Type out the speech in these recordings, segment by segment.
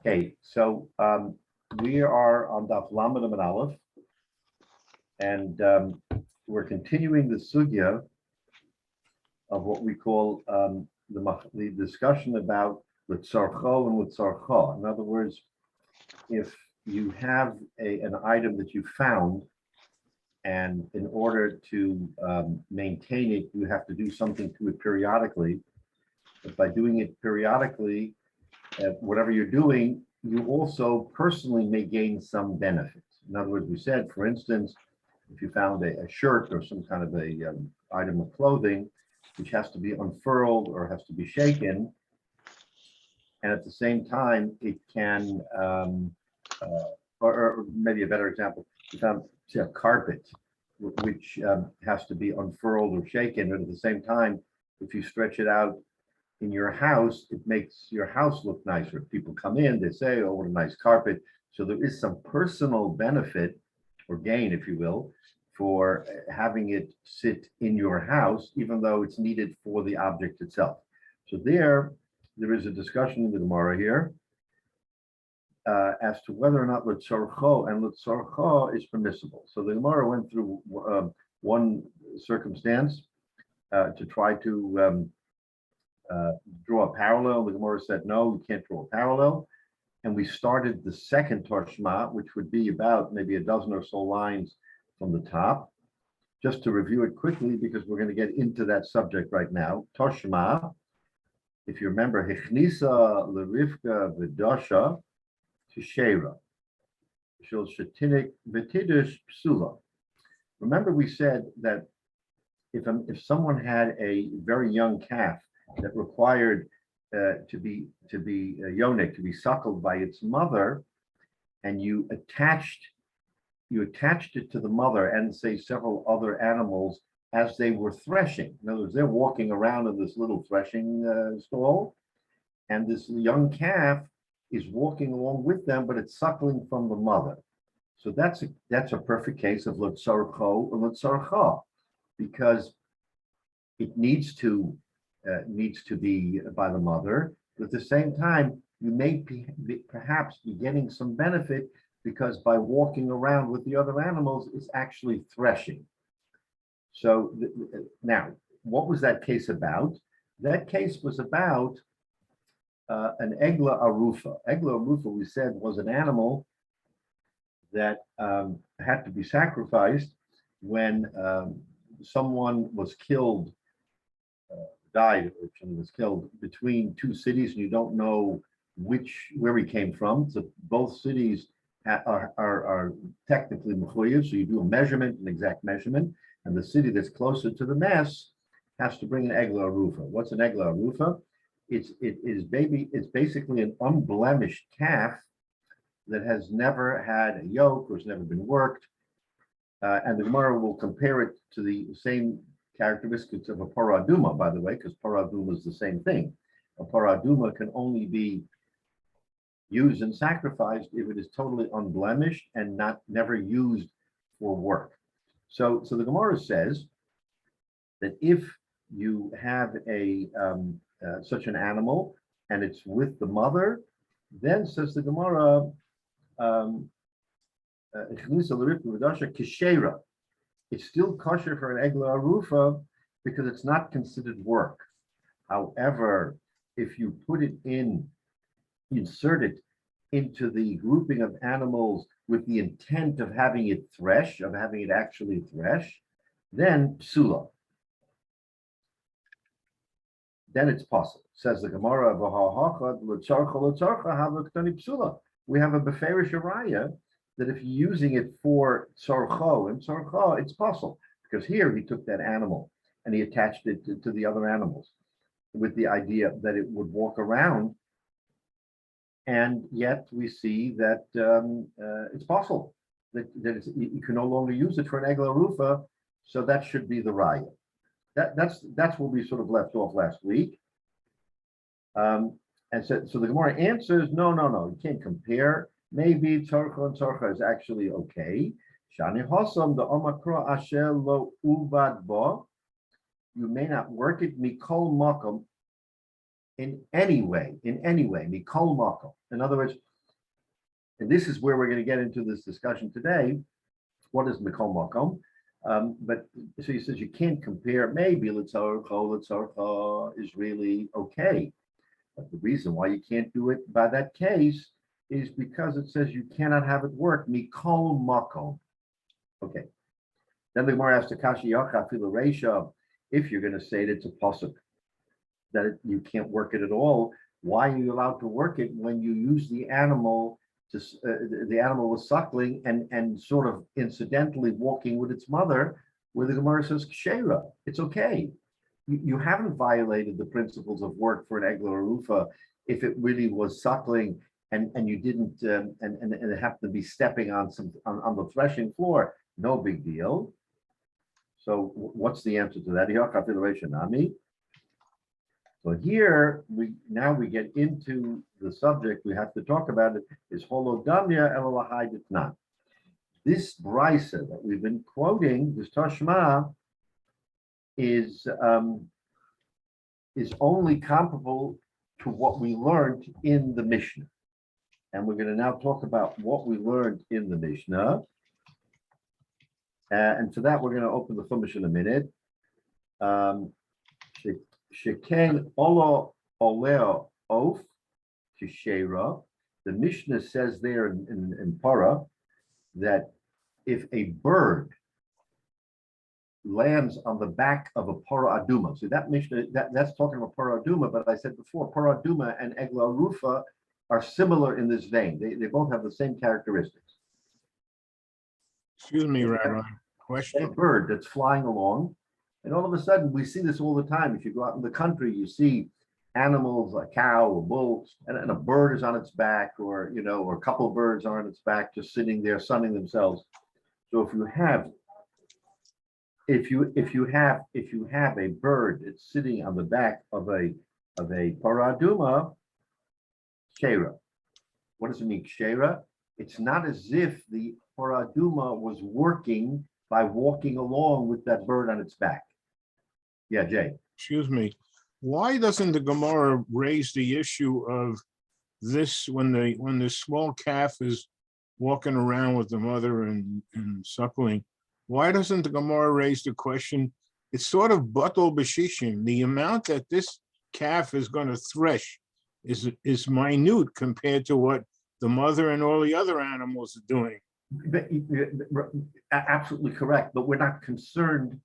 Okay, so we are on Daf Lamed and Aleph, and we're continuing the sugya of what we call the discussion about Litzarcho and Litzarcha. In other words, if you have an item that you found, and in order to maintain it, you have to do something to it periodically. But by doing it periodically, whatever you're doing, you also personally may gain some benefits. In other words, we said, for instance, if you found a shirt or some kind of a item of clothing, which has to be unfurled or has to be shaken, and at the same time, it can, or maybe a better example, you found a carpet, which has to be unfurled or shaken, but at the same time, if you stretch it out in your house, it makes your house look nicer. If people come in, they say, oh, what a nice carpet. So there is some personal benefit or gain, if you will, for having it sit in your house, even though it's needed for the object itself. So there is a discussion in the Gemara here as to whether or not Litzarcho and Litzarcha is permissible. So the Gemara went through one circumstance to try to draw a parallel. The Gemara said, no, you can't draw a parallel. And we started the second Toshma, which would be about maybe a dozen or so lines from the top. Just to review it quickly, because we're going to get into that subject right now. Toshma, if you remember, Hichnisa Lerivka Vidasha Tishera, Shil Shetinik Vitidish Psula. Remember, we said that if someone had a very young calf that required to be yonik, to be suckled by its mother, and you attached it to the mother and say several other animals as they were threshing. In other words, they're walking around in this little threshing stall, and this young calf is walking along with them, but it's suckling from the mother. So that's a perfect case of Litzarcho and Litzarcha, because it needs to be by the mother, but at the same time, you may perhaps be getting some benefit because by walking around with the other animals, it's actually threshing. So now, what was that case about? That case was about an Egla Arufa. Egla Arufa, we said, was an animal that had to be sacrificed when someone was killed, died, or was killed between two cities, and you don't know where he came from. So both cities are technically mechuyev, so you do a measurement, an exact measurement, and the city that's closer to the mess has to bring an egla arufa. What's an egla arufa? It's basically an unblemished calf that has never had a yoke or has never been worked, and the Gemara will compare it to the same characteristics of a paraduma, by the way, because paraduma is the same thing. A paraduma can only be used and sacrificed if it is totally unblemished and never used for work. So the Gemara says that if you have such an animal and it's with the mother, then says the Gemara, it's still kosher for an egla arufa because it's not considered work. However, if you insert it into the grouping of animals with the intent of having it actually thresh, then psula. Then it's possible. Says the Gemara, we have a beferish araya that if you're using it for tzarcho and tzarcha, it's possible. Because here he took that animal and he attached it to the other animals with the idea that it would walk around. And yet we see that it's possible that you can no longer use it for an egla rufa, so that should be the raya. That's what we sort of left off last week. And so the Gemara answers, no, you can't compare. Maybe tzarcha and tzarcha is actually okay. Shani hosam the omakra asher lo uvad bo. You may not work it mikol makom in any way, mikol makom. In other words, And this is where we're going to get into this discussion today. What is Mikol Makom? But so he says you can't compare. Maybe Litzorcha is really okay. But the reason why you can't do it by that case is because it says you cannot have it work. Mikol Makom. Okay. Then the Gemara asks the Kashi Yacha Fila Reisha, if you're going to say that it's a pasuk, that you can't work it at all, why are you allowed to work it when you use the animal to the animal was suckling and sort of incidentally walking with its mother, where the Gemara says kshera, it's okay. You haven't violated the principles of work for an egla rufa if it really was suckling and you didn't and it happened to be stepping on on the threshing floor. No big deal. So what's the answer to that? So here we get into the subject we have to talk about. It is holodamya elalahai ditnan. This brisa that we've been quoting, this Tashma, is only comparable to what we learned in the Mishnah, and we're going to now talk about what we learned in the Mishnah. And for that, we're going to open the Chumash in a minute. Sheken olo oleo of kishera. The Mishnah says there in Para that if a bird lands on the back of a para aduma, so that Mishnah that's talking about para aduma. But I said before, para aduma and egla rufa are similar in this vein. They both have the same characteristics. Excuse me, Rabbi. Question. A bird that's flying along. And all of a sudden, we see this all the time. If you go out in the country, you see animals, a cow, a bull, and a bird is on its back, or or a couple of birds are on its back, just sitting there sunning themselves. So if you have a bird that's sitting on the back of a paraduma, kshera. What does it mean, kshera? It's not as if the paraduma was working by walking along with that bird on its back. Yeah, Jay. Excuse me. Why doesn't the Gemara raise the issue of this when the small calf is walking around with the mother and suckling? Why doesn't the Gemara raise the question? It's sort of batal b'shishim. The amount that this calf is going to thresh is minute compared to what the mother and all the other animals are doing. Absolutely correct. But we're not concerned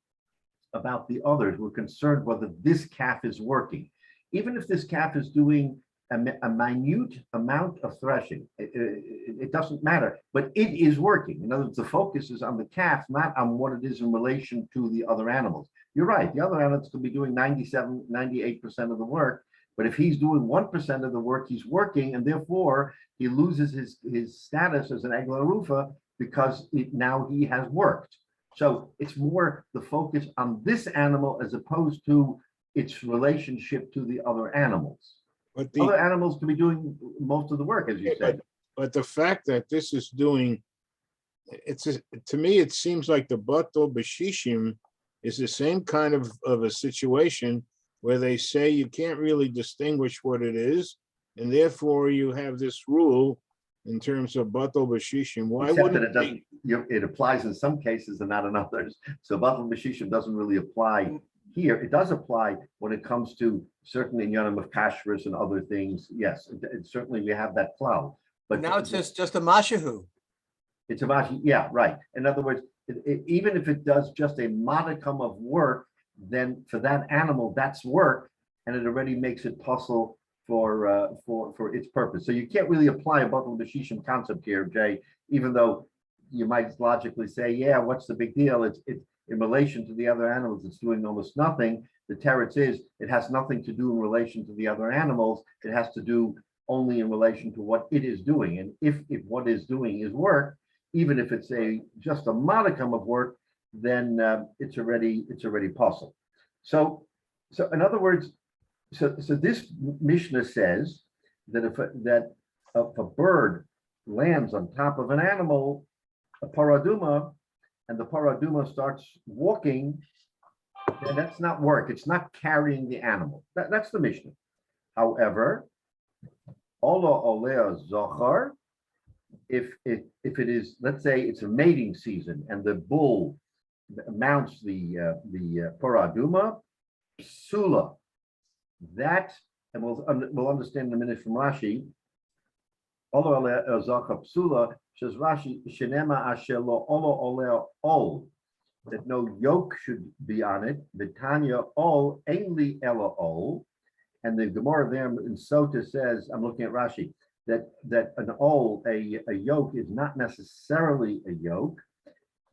about the others. We're concerned whether this calf is working. Even if this calf is doing a minute amount of threshing, it doesn't matter, but it is working. In other words, the focus is on the calf, not on what it is in relation to the other animals. You're right. The other animals could be doing 97, 98% of the work, but if he's doing 1% of the work, he's working, and therefore he loses his status as an egla rufa because now he has worked. So it's more the focus on this animal as opposed to its relationship to the other animals. But the other animals can be doing most of the work, as you said. But the fact that this is doing, to me, it seems like the batal b'shishim is the same kind of a situation where they say you can't really distinguish what it is, and therefore you have this rule in terms of batal b'shishim. Why wouldn't it doesn't? It applies in some cases and not in others. So batal b'shishim doesn't really apply here. It does apply when it comes to certain inyanim of kashrus and other things. Yes, certainly we have that cloud. But now it's just a mashahu. It's a mashahu. Yeah, right. In other words, even if it does just a modicum of work, then for that animal, that's work, and it already makes it possible for its purpose. So you can't really apply a batal b'shishim concept here, Jay, even though you might logically say, yeah, what's the big deal? It's in relation to the other animals, it's doing almost nothing. The teretz is it has nothing to do in relation to the other animals. It has to do only in relation to what it is doing. And if what is doing is work, even if it's just a modicum of work, then it's already possible. So in other words, so this Mishnah says that if a bird lands on top of an animal, a paraduma, and the paraduma starts walking, then that's not work. It's not carrying the animal. That's the Mishnah. However, Ola Olea Zohar, if it is, let's say it's a mating season and the bull mounts the paraduma, psula. That, and we'll understand in a minute from Rashi. Psula says Rashi, Shenema Ashelo Olo Oleo Ol, that no yoke should be on it. Vitanya Ol Ainli Ela Ol, and the Gemara there in Sota says, I'm looking at Rashi, that an ol, a yoke, is not necessarily a yoke.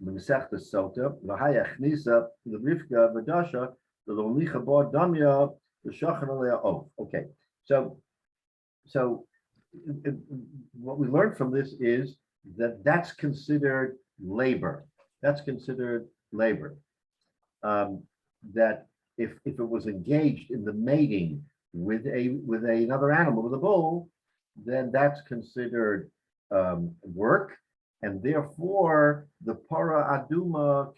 Masechta Sota, V'hayach Nisa, the Rivka V'dasha, the Lonicha Bar Damya, the Shachan Alea Ov. Okay, so what we learned from this is that that's considered labor. That's considered labor. That if it was engaged in the mating with another animal, with a bull, then that's considered work, and therefore the para aduma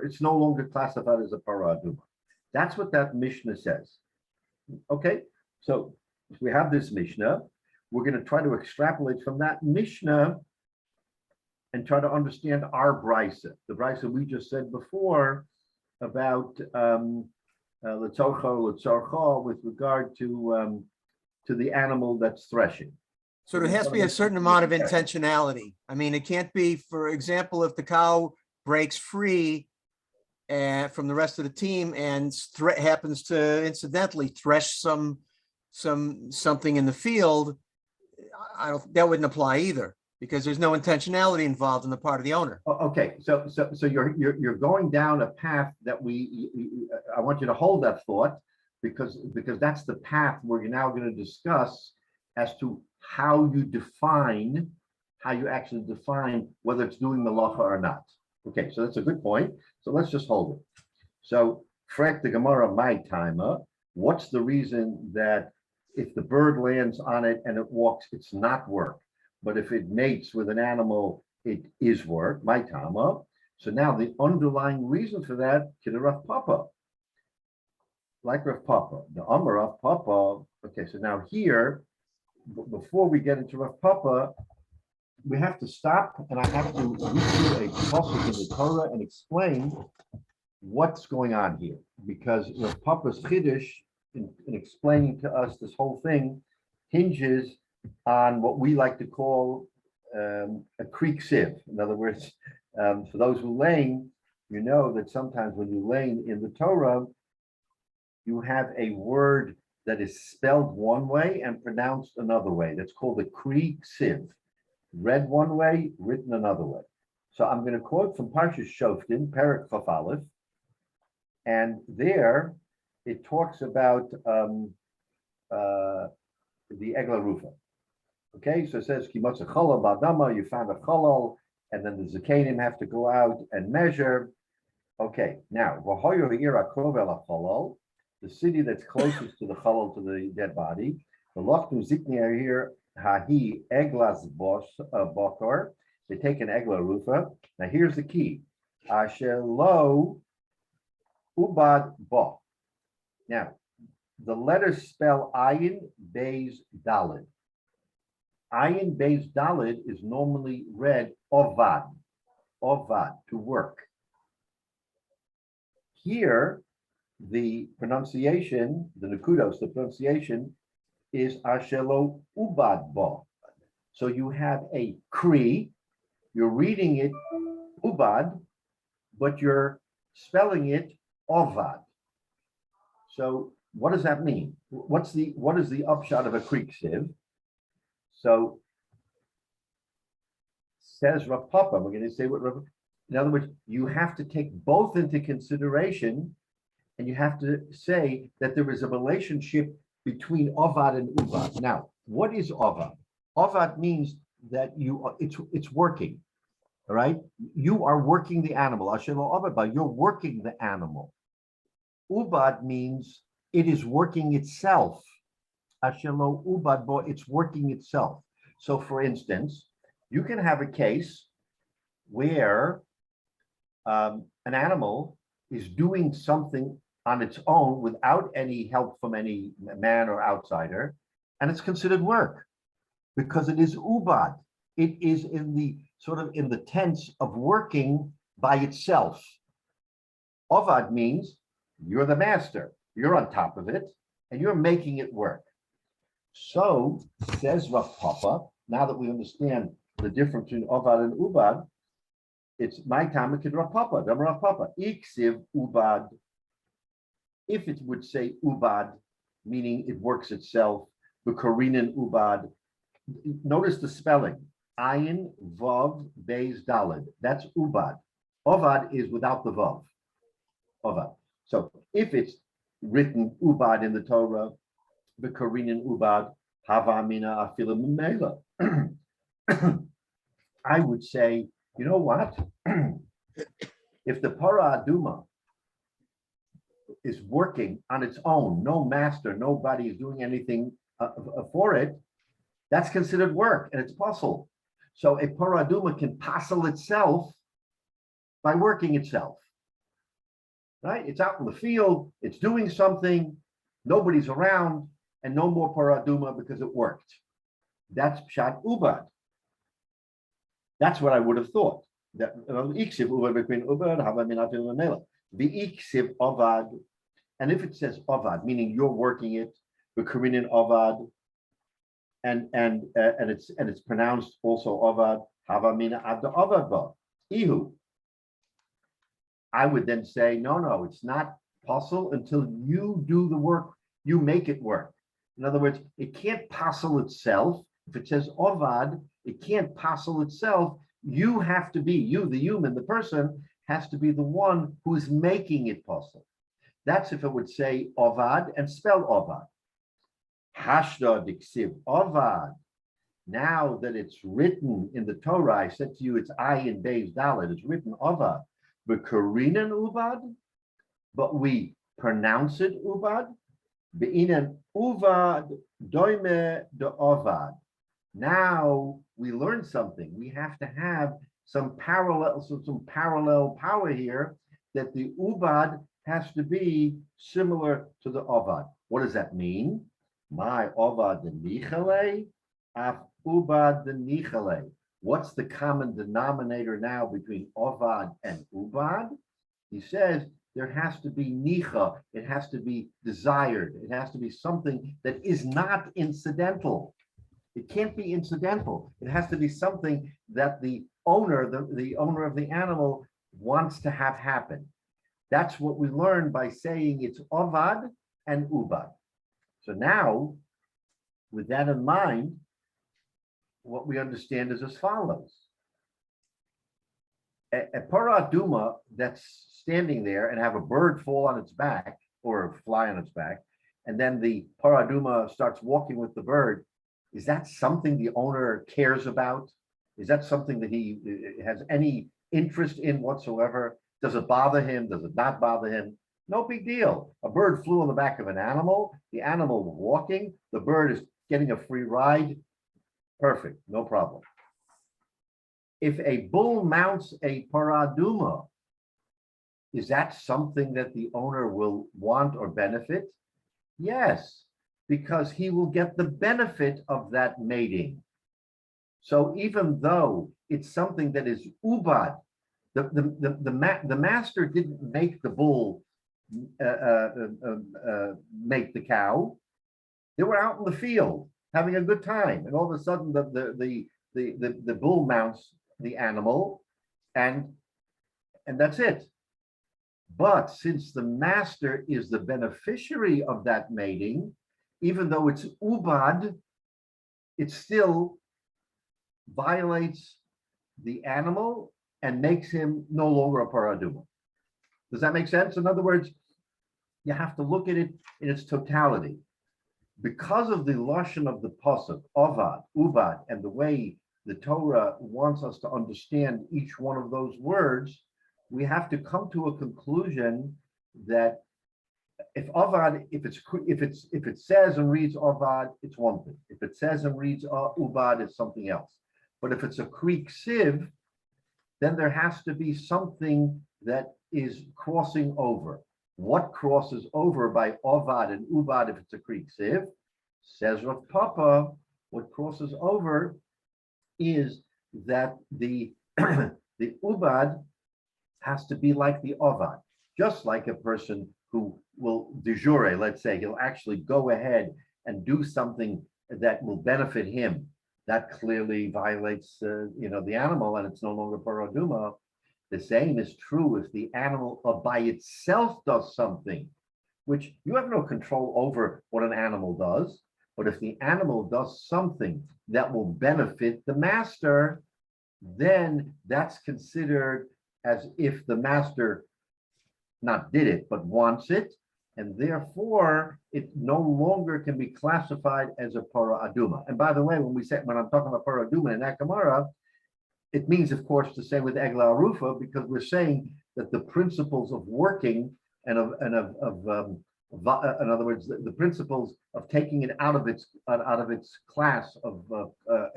it's no longer classified as a para aduma. That's what that Mishnah says. Okay, so we have this Mishnah. We're going to try to extrapolate from that Mishnah and try to understand our brisa, the brisa we just said before about letzorcha with regard to the animal that's threshing. So there has to be a certain amount of intentionality. I mean, it can't be, for example, if the cow breaks free from the rest of the team and happens to incidentally thresh something in the field, that wouldn't apply either, because there's no intentionality involved on the part of the owner. Okay, so you're going down a path that I want you to hold that thought, because that's the path we're now going to discuss as to how you actually define whether it's doing malacha or not. Okay, so that's a good point. So let's just hold it. So, frek the Gemara, my timer. What's the reason that if the bird lands on it and it walks, it's not work? But if it mates with an animal, it is work, my tama. So now the underlying reason for that, Rav Papa. Like Rav Papa, the Amar Rav Papa. Okay, so now here, before we get into Rav Papa, we have to stop and I have to read through a pasuk in the Torah and explain what's going on here. Because Rav Papa's Chiddush in explaining to us this whole thing hinges on what we like to call a creek sieve. In other words, for those who lane, you know that sometimes when you lane in the Torah, you have a word that is spelled one way and pronounced another way. That's called a creek sieve. Read one way, written another way. So I'm going to quote from Parshas Shoftim, Perek Chaf Aleph, and there it talks about the Egla Rufa. Okay, so it says Kimotza Chalal Badama, you found a Chalal, and then the Zakenim have to go out and measure. Okay, now Vahoyo Ira Krovel Chalal, the city that's closest to the Chalal, to the dead body. The Lochnu Zikni are here, Hahi Eglas Bokor. They take an Egla Rufa. Now here's the key. Asher Lo Ubad Bo. Now, the letters spell Ayin Beis Dalid. Ayin Beis Dalid is normally read Ovad, to work. Here, the pronunciation, the Nukudos, the pronunciation is Ashelo Ubad Bo. So you have a Kri, you're reading it Ubad, but you're spelling it Ovad. So what does that mean? What is the upshot of a creek sieve? So says Rav Papa, we're going to say what Rav, in other words, you have to take both into consideration, and you have to say that there is a relationship between Ovad and Uvad. Now, what is Ovad? Ovad means that it's working. All right, you are working the animal. You're working the animal. Ubad means it is working itself. Ashelo ubad bo, it's working itself. So, for instance, you can have a case where an animal is doing something on its own without any help from any man or outsider, and it's considered work because it is ubad. It is in the sort of in the tense of working by itself. Ovad means you're the master, you're on top of it, and you're making it work. So, says Rav Papa, now that we understand the difference between Ovad and Ubad, it's my time kid Rav Papa, Rav Papa, Iksiv Ubad. If it would say Ubad, meaning it works itself, the Korean Ubad, notice the spelling, Ayin, Vav, Beis, Dalid, that's Ubad. Ovad is without the Vav, Ovad. So if it's written Ubad in the Torah, the Korean Ubad, Hava Mina Afilim Mela. I would say, you know what? If the Para Aduma is working on its own, no master, nobody is doing anything for it, that's considered work and it's puzzle. So a Para Aduma can puzzle itself by working itself. Right? It's out in the field, it's doing something, nobody's around, and no more Para Aduma because it worked. That's Pshat Ubad. That's what I would have thought. That Iksiv Ubad between Ubad, Hava Minatil Manela. The Iksiv Ovad, and if it says Ovad, meaning you're working it, the Korean Ovad, and it's pronounced also Ovad, Hava Mina Adda Ovad Ba, Ihu. I would then say, no, it's not possible until you do the work, you make it work. In other words, it can't puzzle itself. If it says Ovad, it can't puzzle itself. You have to be, you, the human, the person, has to be the one who is making it puzzle. That's if it would say Ovad and spell Ovad. Hashda diksiv Ovad. Now that it's written in the Torah, I said to you, it's Ayin Beis Dalet, it's written Ovad. But Korean Ubad, but we pronounce it Ubad. Be'inan Uvad doime de Ovad. Now we learn something. We have to have some parallel power here that the Ubad has to be similar to the Ovad. What does that mean? My Ovad the Nichale, af Ubad the Nichale. What's the common denominator now between Ovad and Ubad? He says there has to be nicha, it has to be desired, it has to be something that is not incidental. It can't be incidental. It has to be something that the owner, the owner of the animal wants to have happen. That's what we learn by saying it's Ovad and Ubad. So now, with that in mind, what we understand is as follows. A Para Aduma that's standing there and have a bird fall on its back or fly on its back, and then the Para Aduma starts walking with the bird, is that something the owner cares about? Is that something that he has any interest in whatsoever? Does it bother him? Does it not bother him? No big deal. A bird flew on the back of an animal, the animal was walking, the bird is getting a free ride. Perfect, no problem. If a bull mounts a Para Aduma, is that something that the owner will want or benefit? Yes, because he will get the benefit of that mating. So even though it's something that is Ubad, the master didn't make the bull make the cow. They were out in the field having a good time, and all of a sudden the bull mounts the animal, and that's it. But since the master is the beneficiary of that mating, even though it's Ubad, it still violates the animal and makes him no longer a Para Aduma. Does that make sense? In other words, you have to look at it in its totality. Because of the lashon of the pasuk, Ovad, Ubad, and the way the Torah wants us to understand each one of those words, we have to come to a conclusion that if Ovad, if it says and reads Ovad, it's one thing. If it says and reads Ubad, it's something else. But if it's a Greek sieve, then there has to be something that is crossing over. What crosses over by Ovad and Ubad if it's a Greek sieve? Says Rav Papa, what crosses over is that the the ubad has to be like the ovad, just like a person who will de jure, let's say, he'll actually go ahead and do something that will benefit him. That clearly violates, the animal, and it's no longer paraduma. The same is true if the animal by itself does something, which you have no control over what an animal does. But if the animal does something that will benefit the master, then that's considered as if the master not did it, but wants it. And therefore, it no longer can be classified as a para aduma. And by the way, when I'm talking about para aduma in Akamara, it means, of course, the same with Egla Arufa, because we're saying that the principles of working and in other words, the principles of taking it out of its class of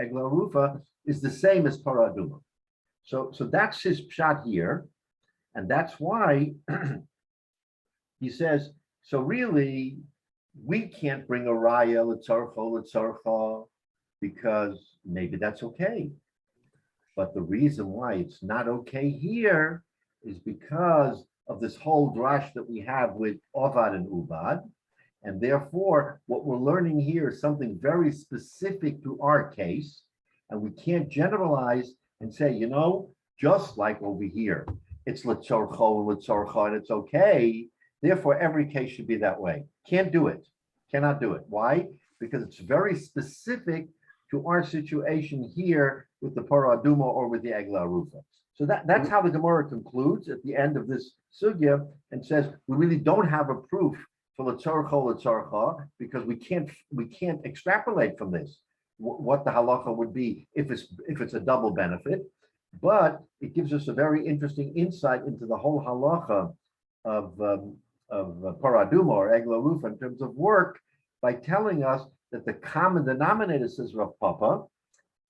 Egla Arufa is the same as para aduma. So that's his pshat here, and that's why he says. So really, we can't bring a raya l'tzarcha because maybe that's okay. But the reason why it's not okay here is because of this whole drash that we have with ovad and ubad. And therefore, what we're learning here is something very specific to our case. And we can't generalize and say, just like over here, it's l'tzarcha and it's okay. Therefore, every case should be that way. Can't do it. Cannot do it. Why? Because it's very specific to our situation here with the paraduma or with the egla arufa. So that's how the Gemara concludes at the end of this sugya and says we really don't have a proof for l'tzarcha because we can't extrapolate from this what the halacha would be if it's a double benefit. But it gives us a very interesting insight into the whole halacha of paraduma or egla arufa in terms of work by telling us that the common denominator, says Rav Papa,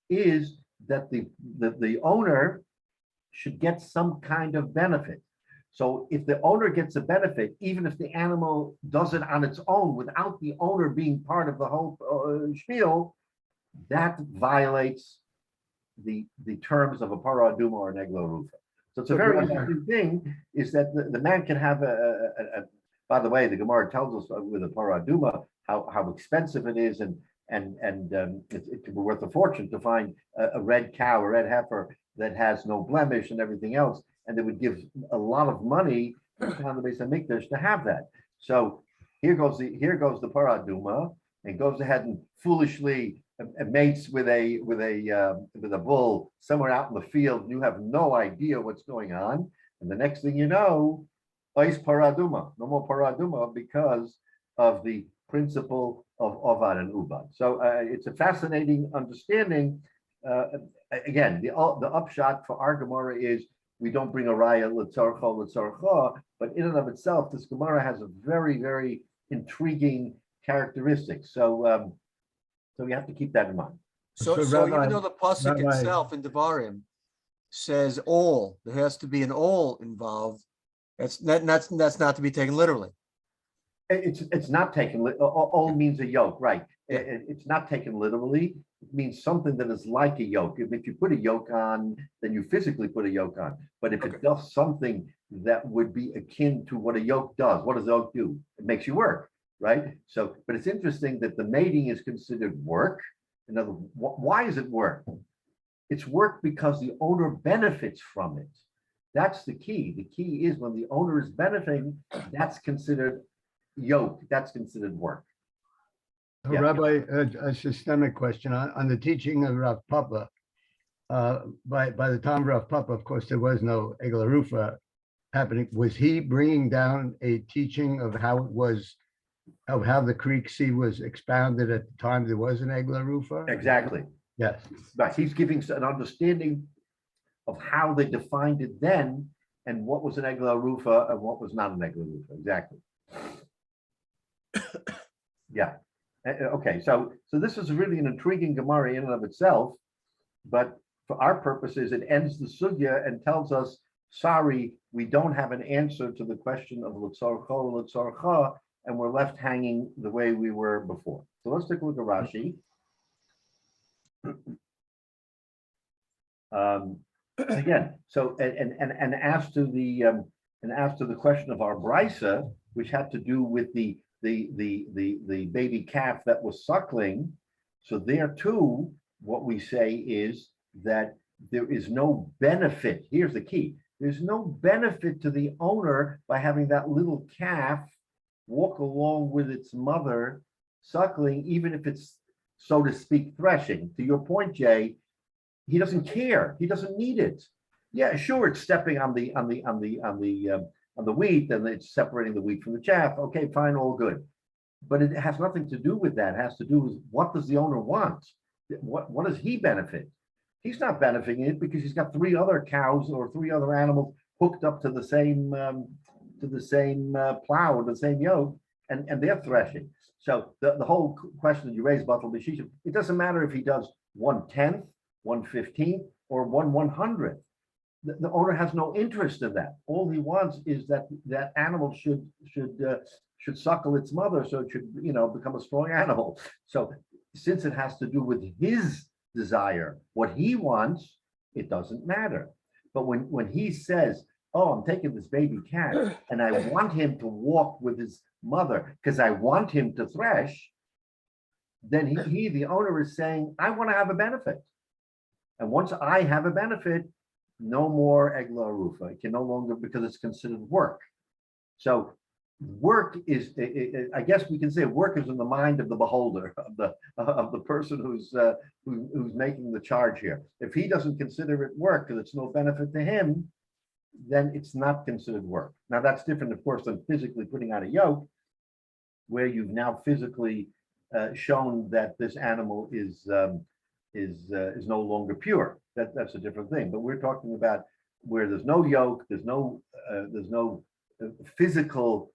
is that the owner should get some kind of benefit. So if the owner gets a benefit, even if the animal does it on its own without the owner being part of the whole spiel, that violates the terms of a paraduma or an egla arufa. So it's a very interesting thing is that the man can have by the way, the Gemara tells us with a paraduma how expensive it is, and it can be worth a fortune to find a red cow, a red heifer that has no blemish and everything else, and they would give a lot of money on the base of Mikdash to have that. So here goes the paraduma, and goes ahead and foolishly mates with a bull somewhere out in the field. You have no idea what's going on, and the next thing you know, ice paraduma, no more paraduma because of the principle of ovad and ubad. So it's a fascinating understanding. Again, the upshot for our Gemara is we don't bring a raya l'tzarcha, but in and of itself, this Gemara has a very, very intriguing characteristic. So we have to keep that in mind. So even though the pasuk itself in Devarim says all, there has to be an all involved. That's not to be taken literally. It's not taken. All means a yoke, right? Yeah. It's not taken literally. It means something that is like a yoke. If you put a yoke on, then you physically put a yoke on. But if it does something that would be akin to what a yoke does, what does a yoke do? It makes you work, right? So, but it's interesting that the mating is considered work. In other words, why is it work? It's work because the owner benefits from it. That's the key. The key is when the owner is benefiting, that's considered yoke. That's considered work. Yeah. Rabbi, a systemic question on the teaching of Rav Papa. By the time of Rav Papa, of course, there was no Egla Rufa happening. Was he bringing down a teaching of how the Creek Sea was expounded at the time there was an Egla Rufa? Exactly. Yes. Right. He's giving an understanding of how they defined it then and what was an Egla Rufa and what was not an Egla Rufa. Exactly. Yeah. Okay. So this is really an intriguing Gemara in and of itself, but for our purposes, it ends the sugya and tells us, sorry, we don't have an answer to the question of l'tzarcha, and we're left hanging the way we were before. So let's take a look at Rashi. Again, so and as to the question of our brisa, which had to do with the baby calf that was suckling, so there too, what we say is that there is no benefit. Here's the key: there's no benefit to the owner by having that little calf walk along with its mother suckling, even if it's, so to speak, threshing. To your point, Jay, he doesn't care. He doesn't need it. Yeah, sure, it's stepping on the wheat, and it's separating the wheat from the chaff. Okay, fine, all good. But it has nothing to do with that. It has to do with, what does the owner want? What does he benefit? He's not benefiting it because he's got 3 other cows or 3 other animals hooked up to the same plow or the same yoke, and they're threshing. So the whole question that you raised about the Shishim, it doesn't matter if he does 1/10, 1/15, or 1/100th. The owner has no interest in that. All he wants is that that animal should suckle its mother, so it should, become a strong animal. So since it has to do with his desire, what he wants, it doesn't matter. But when he says, "Oh, I'm taking this baby cat and I want him to walk with his mother because I want him to thresh," then the owner is saying, "I want to have a benefit. And once I have a benefit, no more egla arufa. It can no longer, because it's considered work." So work is, I guess we can say, work is in the mind of the beholder, of the person who's making the charge here. If he doesn't consider it work because it's no benefit to him, then it's not considered work. Now that's different, of course, than physically putting out a yoke, where you've now physically shown that this animal is no longer pure. That's a different thing. But we're talking about where there's no yoke, there's no physical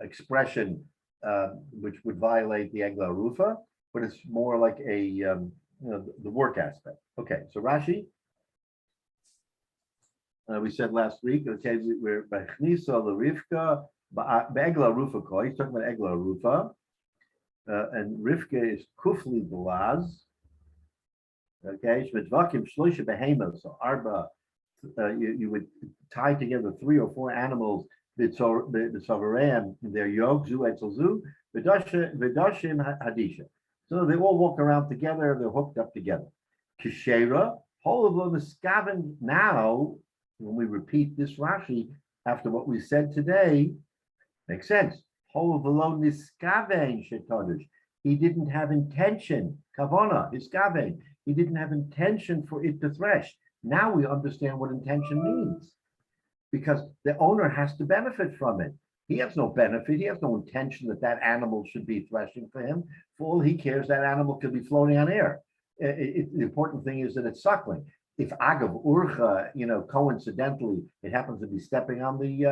expression which would violate the egla rufa, but it's more like the work aspect. Okay, so Rashi, we said last week, okay, we're by Chnisa Rivka, Egla Rufa Koi, he's talking about Egla Rufa, and Rivka is Kufli Blaz, okay, Shvedvakim Shloisha Behemoth, so Arba, you would tie together 3 or 4 animals, the Sovereign, in their yoke, Zu Etzel Zu, Vedashim Hadisha. So they all walk around together, they're hooked up together. Kishera, whole of them is scaven now. When we repeat this Rashi after what we said today, makes sense. He didn't have intention, kavana, iskaven. He didn't have intention for it to thresh. Now we understand what intention means, because the owner has to benefit from it. He has no benefit. He has no intention that animal should be threshing for him. For all he cares, that animal could be floating on air. The important thing is that it's suckling. If agav urcha, coincidentally, it happens to be stepping on the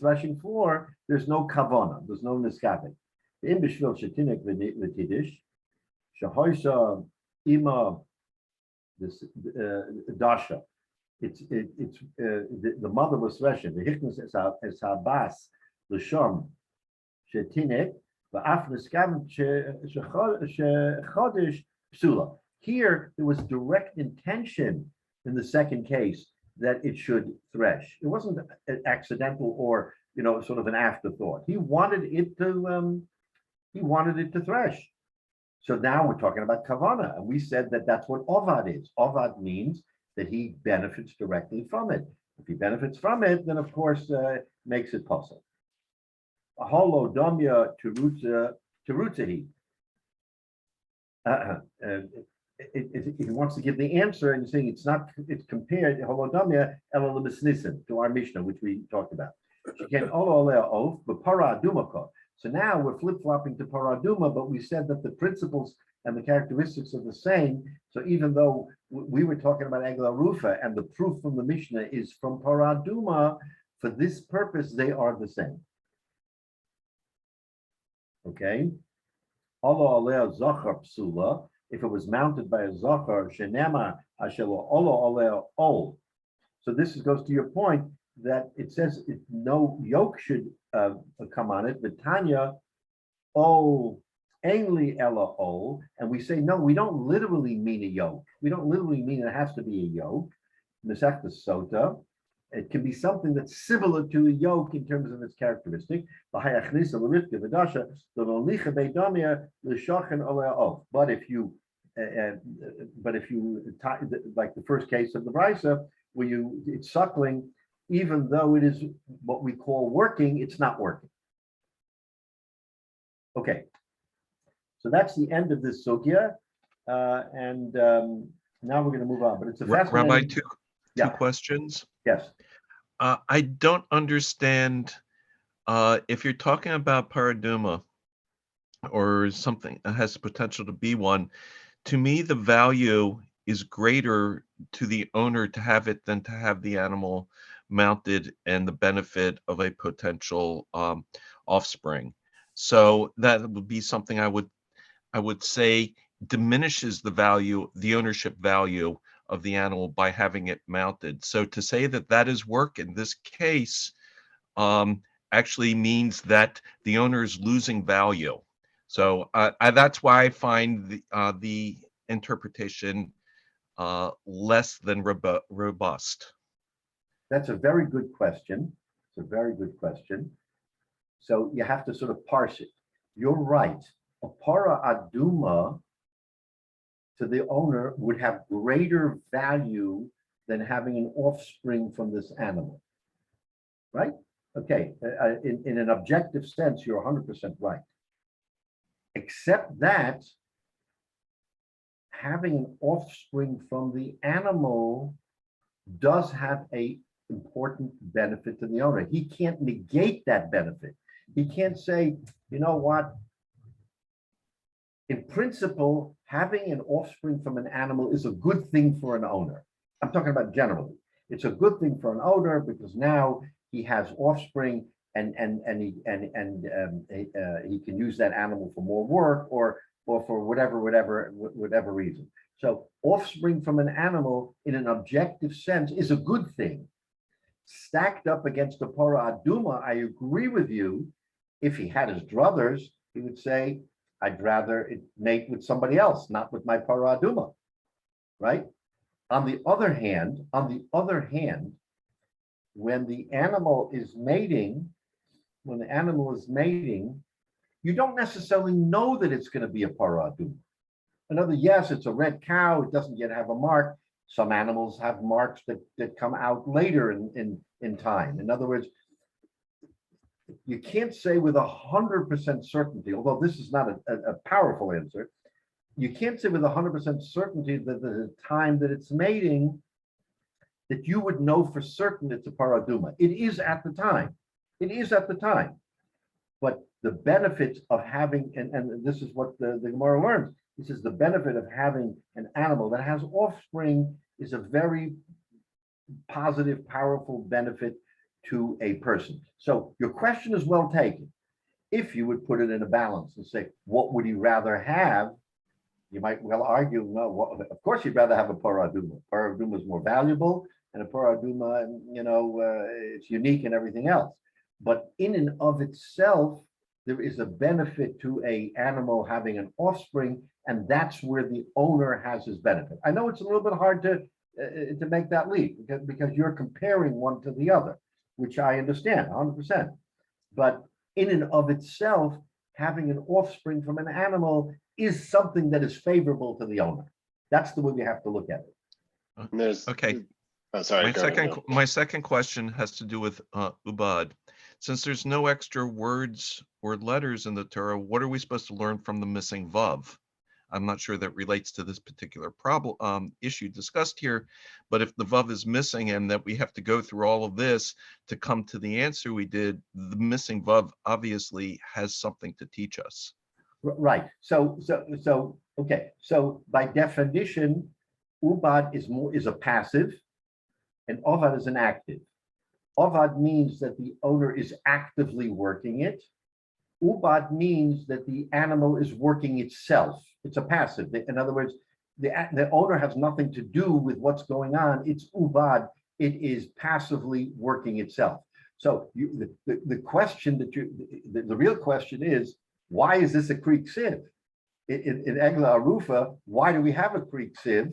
threshing floor, there's no kavana, there's no niskavik. In bishvil shetinik v'tidish, shahoisha ima this dasha. It's the mother was threshing. The hiknas es habas l'sham shetinik v'af niskavik shechodesh psula. Here, there was direct intention in the second case that it should thresh. It wasn't accidental or sort of an afterthought. He wanted it to thresh. So now we're talking about kavana, and we said that that's what ovad is. Ovad means that he benefits directly from it. If he benefits from it, then of course makes it possible. Aholo domya terutzahi. He wants to give the answer, and he's saying it's compared to our Mishnah, which we talked about. So now we're flip-flopping to paraduma, but we said that the principles and the characteristics are the same. So even though we were talking about Egla Rufa and the proof from the Mishnah is from paraduma, for this purpose, they are the same. Okay? If it was mounted by a zachar, shenema hashelo olo oleo ol. So this goes to your point that it says no yoke should come on it. But Tanya, ol Ainli ella ol, and we say, no, we don't literally mean a yoke. We don't literally mean it has to be a yoke. Masechta Sota. It can be something that's similar to a yoke in terms of its characteristic. But if you, like the first case of the brisa, where it's suckling, even though it is what we call working, it's not working. Okay, so that's the end of this sugya, and now we're going to move on. But it's a fascinating. Rabbi, two questions. Yes. I don't understand if you're talking about paraduma or something that has the potential to be one. To me, the value is greater to the owner to have it than to have the animal mounted and the benefit of a potential offspring. So that would be something I would say diminishes the value, the ownership value of the animal by having it mounted. So to say that that is work in this case actually means that the owner is losing value. So that's why I find the interpretation less than robust. That's a very good question. It's a very good question. So you have to sort of parse it. You're right. A para aduma to the owner would have greater value than having an offspring from this animal, right? Okay, in an objective sense, you're 100% right. Except that having an offspring from the animal does have a important benefit to the owner. He can't negate that benefit. He can't say, you know what? In principle, having an offspring from an animal is a good thing for an owner. I'm talking about generally. It's a good thing for an owner because now he has offspring and he can use that animal for more work or for whatever reason. So offspring from an animal in an objective sense is a good thing. Stacked up against the para aduma, I agree with you. If he had his druthers, he would say, I'd rather it mate with somebody else, not with my para aduma, right? On the other hand, when the animal is mating, you don't necessarily know that it's going to be a para aduma. Another, yes, it's a red cow. It doesn't yet have a mark. Some animals have marks that come out later in time. In other words, you can't say with 100% certainty, although this is not a powerful answer, you can't say with 100% certainty that the time that it's mating, that you would know for certain it's a paraduma. It is at the time. It is at the time. But the benefits of having, and this is what the Gemara learns, this is the benefit of having an animal that has offspring is a very positive, powerful benefit to a person. So your question is well taken. If you would put it in a balance and say, what would you rather have? You might well argue, no, of course you'd rather have a paraduma. Paraduma is more valuable, and a paraduma, it's unique and everything else. But in and of itself, there is a benefit to an animal having an offspring, and that's where the owner has his benefit. I know it's a little bit hard to make that leap because you're comparing one to the other, which I understand 100%. But in and of itself, having an offspring from an animal is something that is favorable to the owner. That's the way we have to look at it. Okay. Oh, sorry. My second question has to do with ubad. Since there's no extra words or letters in the Torah, what are we supposed to learn from the missing vav? I'm not sure that relates to this particular problem issue discussed here, but if the vav is missing and that we have to go through all of this to come to the answer we did, the missing vav obviously has something to teach us. Right. So okay. So by definition, ubad is a passive, and ovad is an active. Ovad means that the owner is actively working it. Ubad means that the animal is working itself. It's a passive. In other words, the owner has nothing to do with what's going on. It's ubad. It is passively working itself. So the question the real question is, why is this a creek sieve? In Egla Arufa, why do we have a creek sieve?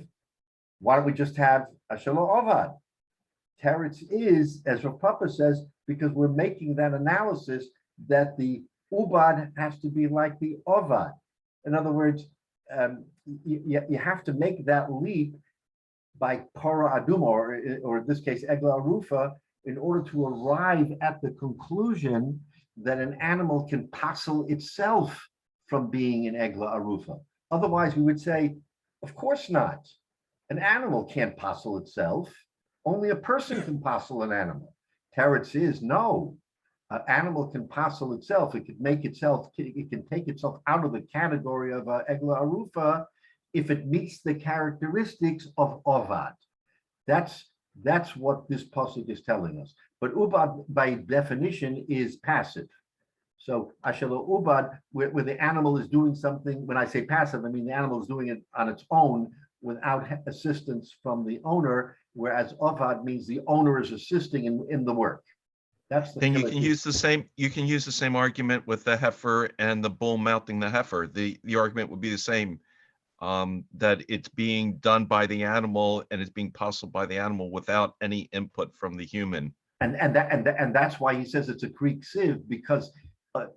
Why don't we just have a Shalom Ovad? Teretz is, as Rav Papa says, because we're making that analysis that the Ubad has to be like the Ovad. In other words, you have to make that leap by Para Aduma, or in this case, Egla Arufa, in order to arrive at the conclusion that an animal can passel itself from being an Egla Arufa. Otherwise, we would say, of course not. An animal can't passel itself. Only a person can passel an animal. Teretz is, no. An animal can passel itself. It can make itself, it can take itself out of the category of Egla Arufa if it meets the characteristics of Ovad. That's what this pasuk is telling us. But Ubad, by definition, is passive. So Ashelo Ubad, where the animal is doing something, when I say passive, I mean the animal is doing it on its own without assistance from the owner, whereas Ovad means the owner is assisting in the work. That's the Then you can use the same argument with the heifer and the bull mounting the heifer. The argument would be the same, that it's being done by the animal and it's being passeled by the animal without any input from the human. And that's why he says it's a creek sieve, because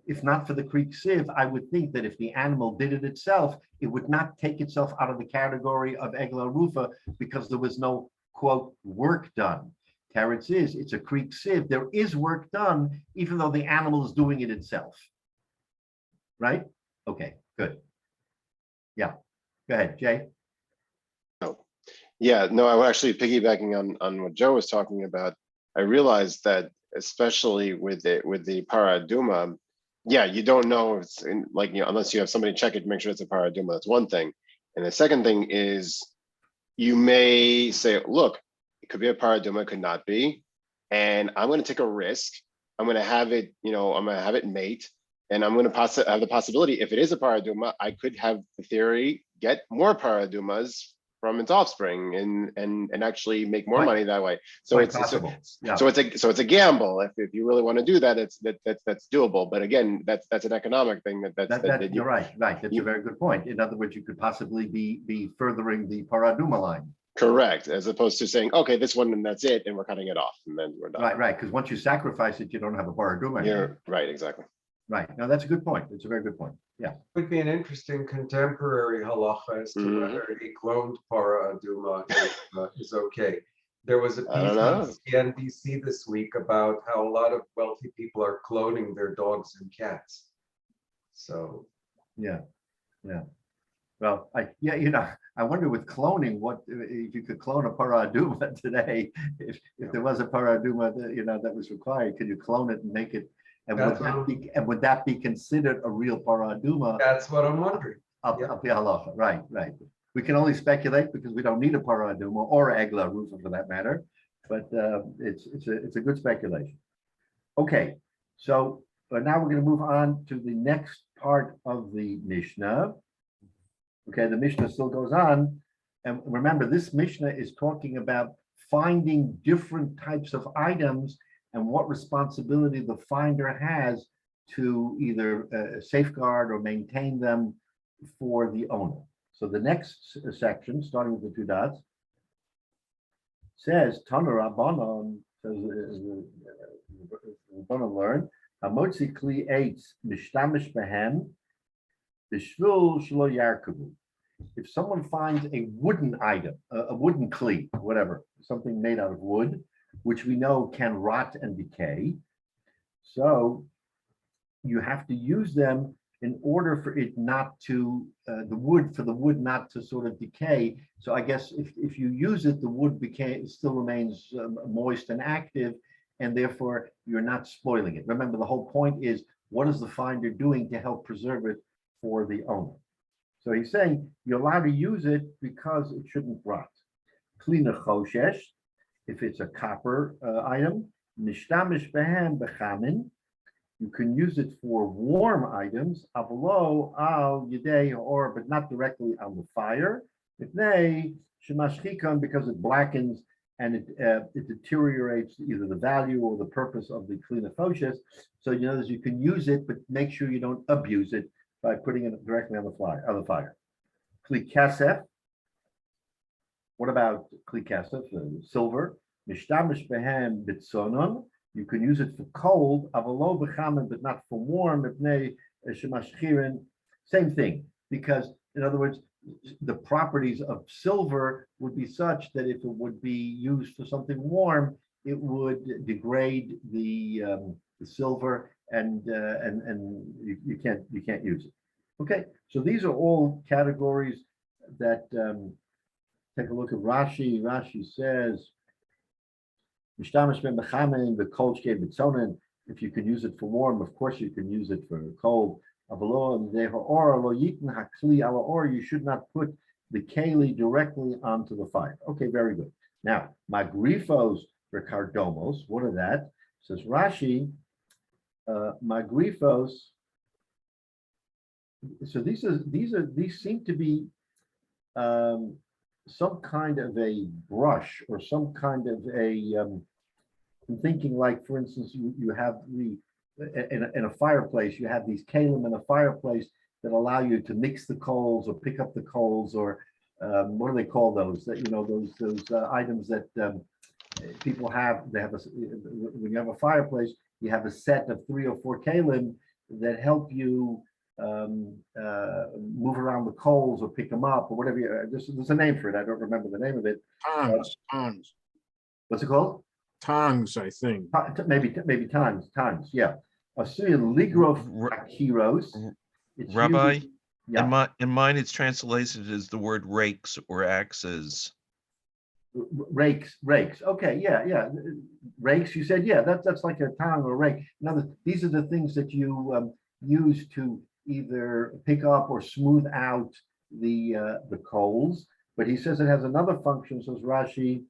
if not for the creek sieve, I would think that if the animal did it itself, it would not take itself out of the category of Egla Rufa because there was no, quote, work done. Teretz is, it's a creek sieve. There is work done, even though the animal is doing it itself. Right? Okay, good. Yeah, go ahead, Jay. Yeah, no, I'm actually piggybacking on what Joe was talking about. I realized that especially with the paraduma, yeah, you don't know if it's like, unless you have somebody check it to make sure it's a paraduma. That's one thing. And the second thing is you may say, look, it could be a paraduma, it could not be. And I'm going to take a risk. I'm going to have it, I'm going to have it mate. And I'm going to have the possibility, if it is a paraduma, I could have the theory, get more paradumas from its offspring and actually make more money that way. So it's possible. So it's a gamble. If you really want to do that, that's doable. But again, that's an economic thing. You're right. That's a very good point. In other words, you could possibly be furthering the paraduma line. Correct, as opposed to saying, okay, this one and that's it, and we're cutting it off, and then we're done. Right. Because once you sacrifice it, you don't have a paraduma. Yeah, right, exactly. Right. No, that's a good point. It's a very good point. Yeah. Would be an interesting contemporary halacha as to whether a cloned para aduma is okay. There was a piece on CNBC this week about how a lot of wealthy people are cloning their dogs and cats. So yeah. Well, I wonder with cloning, what if you could clone a paraduma today? If there was a paraduma that was required, could you clone it and make it? And would that be considered a real paraduma? That's what I'm wondering. Up the halacha, right. We can only speculate because we don't need a paraduma or egla rufa for that matter. But it's a good speculation. Okay, so now we're going to move on to the next part of the Mishnah. Okay, the Mishnah still goes on, and remember, this Mishnah is talking about finding different types of items and what responsibility the finder has to either safeguard or maintain them for the owner. So the next section, starting with the two dots, says, Tana Rabbanon, says, Rabbanon learn, Hamotzi Kli Eitz Mishtamish Behem, Bishvil Shlo Yarkavu. If someone finds a wooden item, a wooden kli, whatever, something made out of wood, which we know can rot and decay, so you have to use them in order for it not to, the wood not to sort of decay. So I guess if you use it, the wood still remains moist and active, and therefore you're not spoiling it. Remember, the whole point is, what is the finder doing to help preserve it for the owner? So he's saying you're allowed to use it because it shouldn't rot. Klina choshesh, if it's a copper item, nishtamish behem bechamin, you can use it for warm items, avlo al yedei or, but not directly on the fire. If they shemashchikan, because it blackens and it deteriorates either the value or the purpose of the kli nefoshes. So you can use it, but make sure you don't abuse it by putting it directly on the fire. Kli kasef. What about kli kasef? Silver. Mishtamish behem bitzonon. You can use it for cold, avalo b'chamen, but not for warm. Same thing, because in other words, the properties of silver would be such that if it would be used for something warm, it would degrade the silver, and you can't use it. Okay, so these are all categories that take a look at Rashi. Rashi says, if you can use it for warm, of course you can use it for cold. You should not put the keli directly onto the fire. Okay, very good. Now, magrifos ricardomos, what are that? Says Rashi, magrifos. So these seem to be some kind of a brush or some kind of a. I'm thinking like, for instance, you have in a fireplace, you have these kalim in a fireplace that allow you to mix the coals or pick up the coals, or what do they call those? That those items that people have. They have when you have a fireplace, you have a set of 3 or 4 kalim that help you move around the coals or pick them up or whatever. There's a name for it. I don't remember the name of it. Tongs. What's it called? Tongs, I think. Maybe tongs. Yeah. Assyrian ligrof heroes. Rabbi, Yeah. in mine, it's translated as the word rakes or axes. Rakes. Okay, yeah. Rakes. You said, yeah. That's like a tong or rake. These are the things that you use to either pick up or smooth out the coals. But he says it has another function. Says Rashi.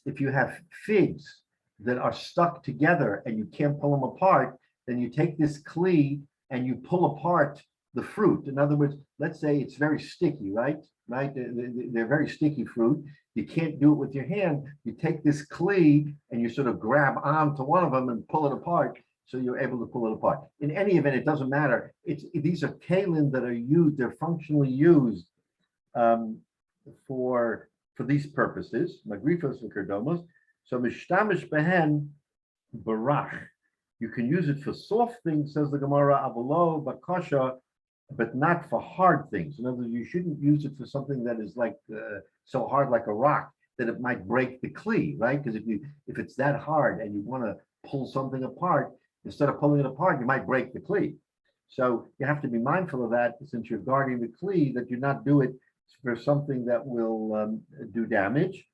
If you have figs that are stuck together and you can't pull them apart, then you take this kli and you pull apart the fruit. In other words, let's say it's very sticky, right? They're very sticky fruit. You can't do it with your hand. You take this kli and you sort of grab onto one of them and pull it apart. So you're able to pull it apart. In any event, it doesn't matter. These are kalim that are used. They're functionally used for these purposes. Magrifos and kardomos. So mishtamish behen barach. You can use it for soft things, says the Gemara, avolo bakasha, but not for hard things. In other words, you shouldn't use it for something that is like so hard, like a rock, that it might break the kli, right? Because if it's that hard and you want to pull something apart, instead of pulling it apart, you might break the kli. So you have to be mindful of that, since you're guarding the kli, that you not do it for something that will do damage.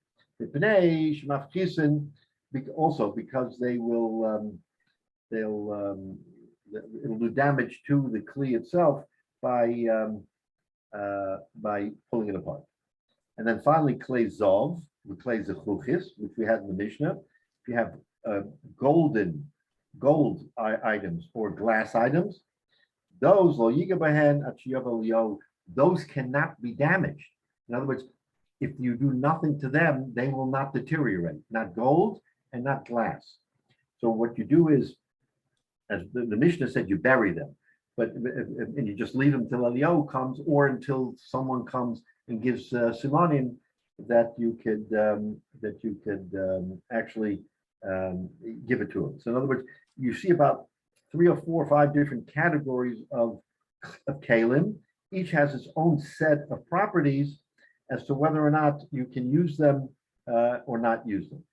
Also because it'll do damage to the kli itself by pulling it apart. And then finally, klei zov, the klei zechuchis, which we had in the Mishnah. If you have gold items or glass items, those those cannot be damaged. In other words, if you do nothing to them, they will not deteriorate. Not gold and not glass. So what you do is, as the Mishnah said, you bury them, and you just leave them till Eliyahu comes, or until someone comes and gives simanim that you could actually give it to them. So in other words, you see about 3 or 4 or 5 different categories of kalim. Each has its own set of properties as to whether or not you can use them or not use them.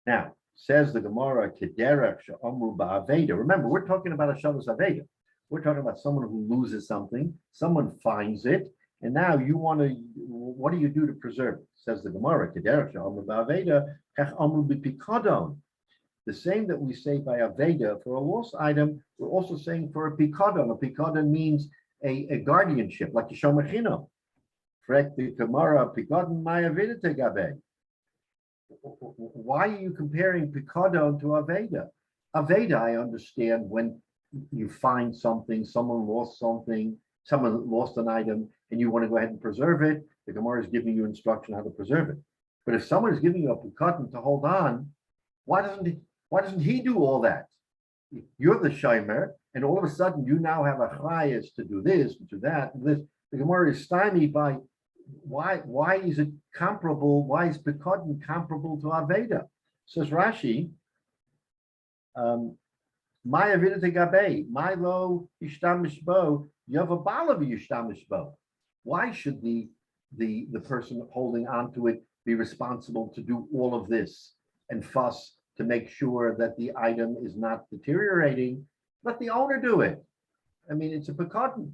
Now, says the Gemara, Kederach she'amru ba'aveda. Remember, we're talking about a Shabbos Aveda. We're talking about someone who loses something, someone finds it, and now you want to, what do you do to preserve it? Says the Gemara, Kederach she'amru ba'aveda, kach amru b'pikadon. The same that we say by Aveda for a lost item, we're also saying for a pikadon. A pikadon means a guardianship, like the Shomachino. Frek the Gemara, pikadon my Aveda tegabe. Why are you comparing pikadon to Aveda? Aveda, I understand when you find something, someone lost something, someone lost an item, and you want to go ahead and preserve it. The Gemara is giving you instruction how to preserve it. But if someone is giving you a pukatan to hold on, why doesn't he do all that? You're the shomer, and all of a sudden you now have a chayas to do this, to do that, and this. The Gemara is stymied by why is it comparable? Why is pukatan comparable to Aveda? Says Rashi, my Aveda tegabe, my lo yishtamish bo, yavabala yishtamish bo. Why should the person holding on to it be responsible to do all of this and fuss to make sure that the item is not deteriorating? Let the owner do it. I mean, it's a pekatan,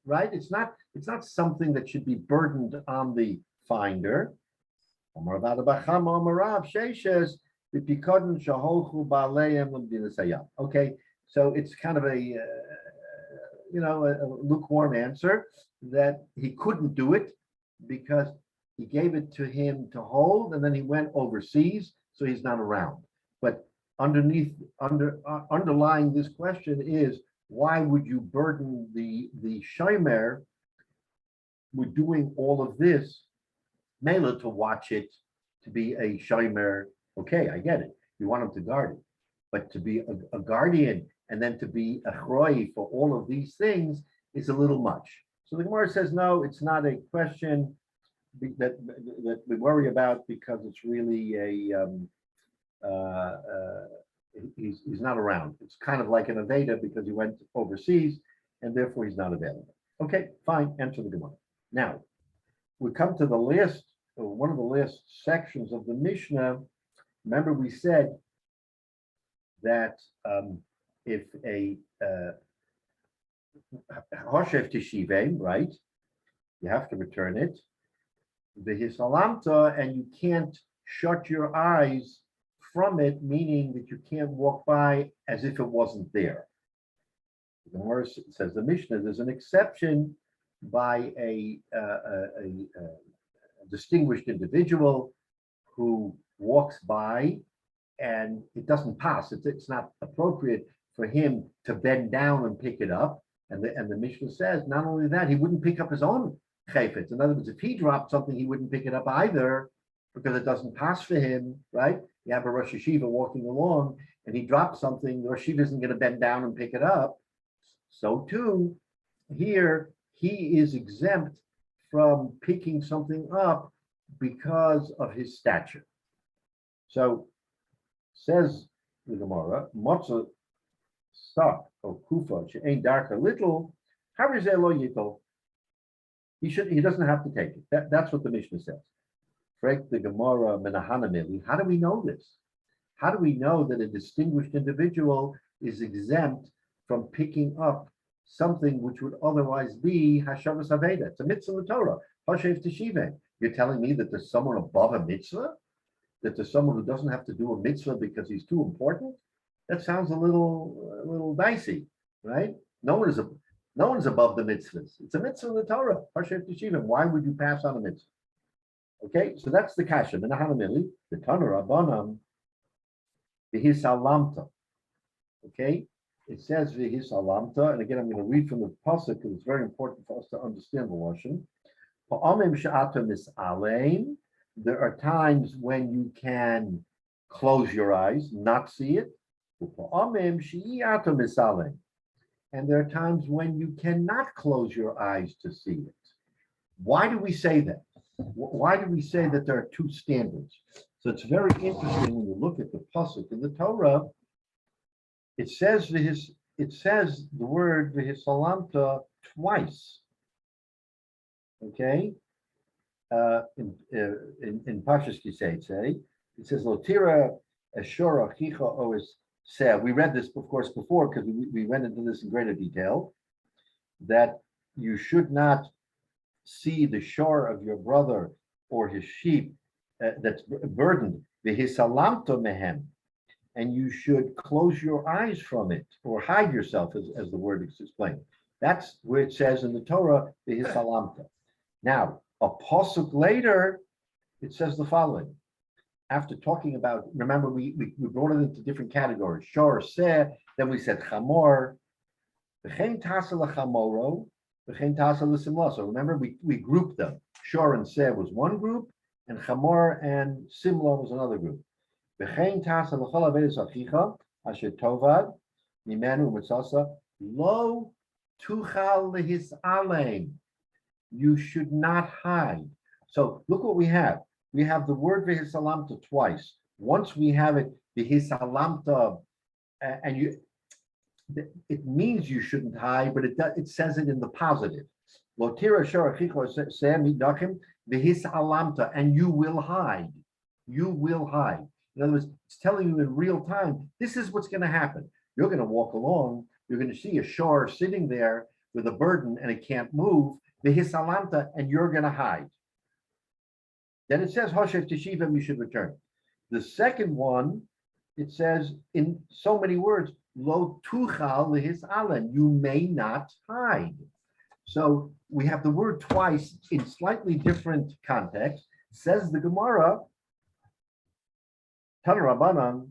right? It's not something that should be burdened on the finder. Okay, so it's kind of a a lukewarm answer that he couldn't do it because he gave it to him to hold, and then he went overseas, so he's not around. But underlying this question is, why would you burden the shomer with doing all of this, mela, to watch it, to be a shomer? Okay, I get it. You want him to guard it, but to be a guardian and then to be a chroi for all of these things is a little much. So the Gemara says, no, it's not a question that we worry about because it's really he's not around. It's kind of like an Aveda because he went overseas and therefore he's not available. Okay, fine, answer the Gemara. Now, we come to the last, one of the last sections of the Mishnah. Remember we said that if a Hoshev Teshiveh, right, you have to return it, the Hisalamta, and you can't shut your eyes from it, meaning that you can't walk by as if it wasn't there. The Gemara says the Mishnah, there's an exception by a distinguished individual who walks by and it doesn't pass. It's not appropriate for him to bend down and pick it up. And the Mishnah says, not only that, he wouldn't pick up his own chayfetz. In other words, if he dropped something, he wouldn't pick it up either because it doesn't pass for him, right? You have a Rosh Yeshiva walking along and he drops something, the Rosh Yeshiva isn't going to bend down and pick it up. So too, here, he is exempt from picking something up because of his stature. So, says the Gemara, Motzah stock of Kufa, she ain't darker little, how is lo yitol? He doesn't have to take it. That's what the Mishnah says. Frek the Gemara Menahanamili. How do we know this? How do we know that a distinguished individual is exempt from picking up something which would otherwise be Hashavas Aveda? It's a mitzvah in the Torah. Hashav Teshiveh. You're telling me that there's someone above a mitzvah? That there's someone who doesn't have to do a mitzvah because he's too important? That sounds a little dicey, right? No one is above the mitzvahs. It's a mitzvah in the Torah. Hashav Teshiveh. Why would you pass on a mitzvah? Okay, so that's the kasha. The Tanur Rabbanan, the Hisalamta. Okay, it says the Hisalamta, and again, I'm going to read from the pasuk because it's very important for us to understand the Lashon. There are times when you can close your eyes, not see it. And there are times when you cannot close your eyes to see it. Why do we say that? Why do we say that there are two standards? So it's very interesting when you look at the pasuk in the Torah. It says the word v'hisalamta twice. Okay, in Pashas Kisei, it says Lotira Eshora Chicha Ois Seh. We read this, of course, before because we went into this in greater detail. That you should not see the shore of your brother or his sheep that's burdened, v'hisalamta mehem, and you should close your eyes from it or hide yourself, as the word is explained. That's where it says in the Torah, v'hisalamta. Now, a pasuk later, it says the following: after talking about, remember, we brought it into different categories. Shor, seh, then we said chamor, v'chein tasa l'chamoro, v'chein tasa l'simla. So remember, we grouped them. Shor and seh was one group, and chamor and simla was another group. V'chein tasa l'chol avedas achicha, asher tovad, mimenu mitzasa, lo tuchal lehis'alein. You should not hide. So look what we have. We have the word vehisalamta twice. Once we have it vehisalamta, and it means you shouldn't hide, but it says it in the positive. Lotira sharachicho midachim vehisalamta, and you will hide. You will hide. In other words, it's telling you in real time, this is what's going to happen. You're going to walk along, you're going to see a shor sitting there with a burden and it can't move, vehisalamta, and you're going to hide. Then it says, Hoshev Teshivim, you should return. The second one, it says in so many words, Lo tuchal lehis'alen, you may not hide. So we have the word twice in slightly different context. Says the Gemara, Tan Rabbanan,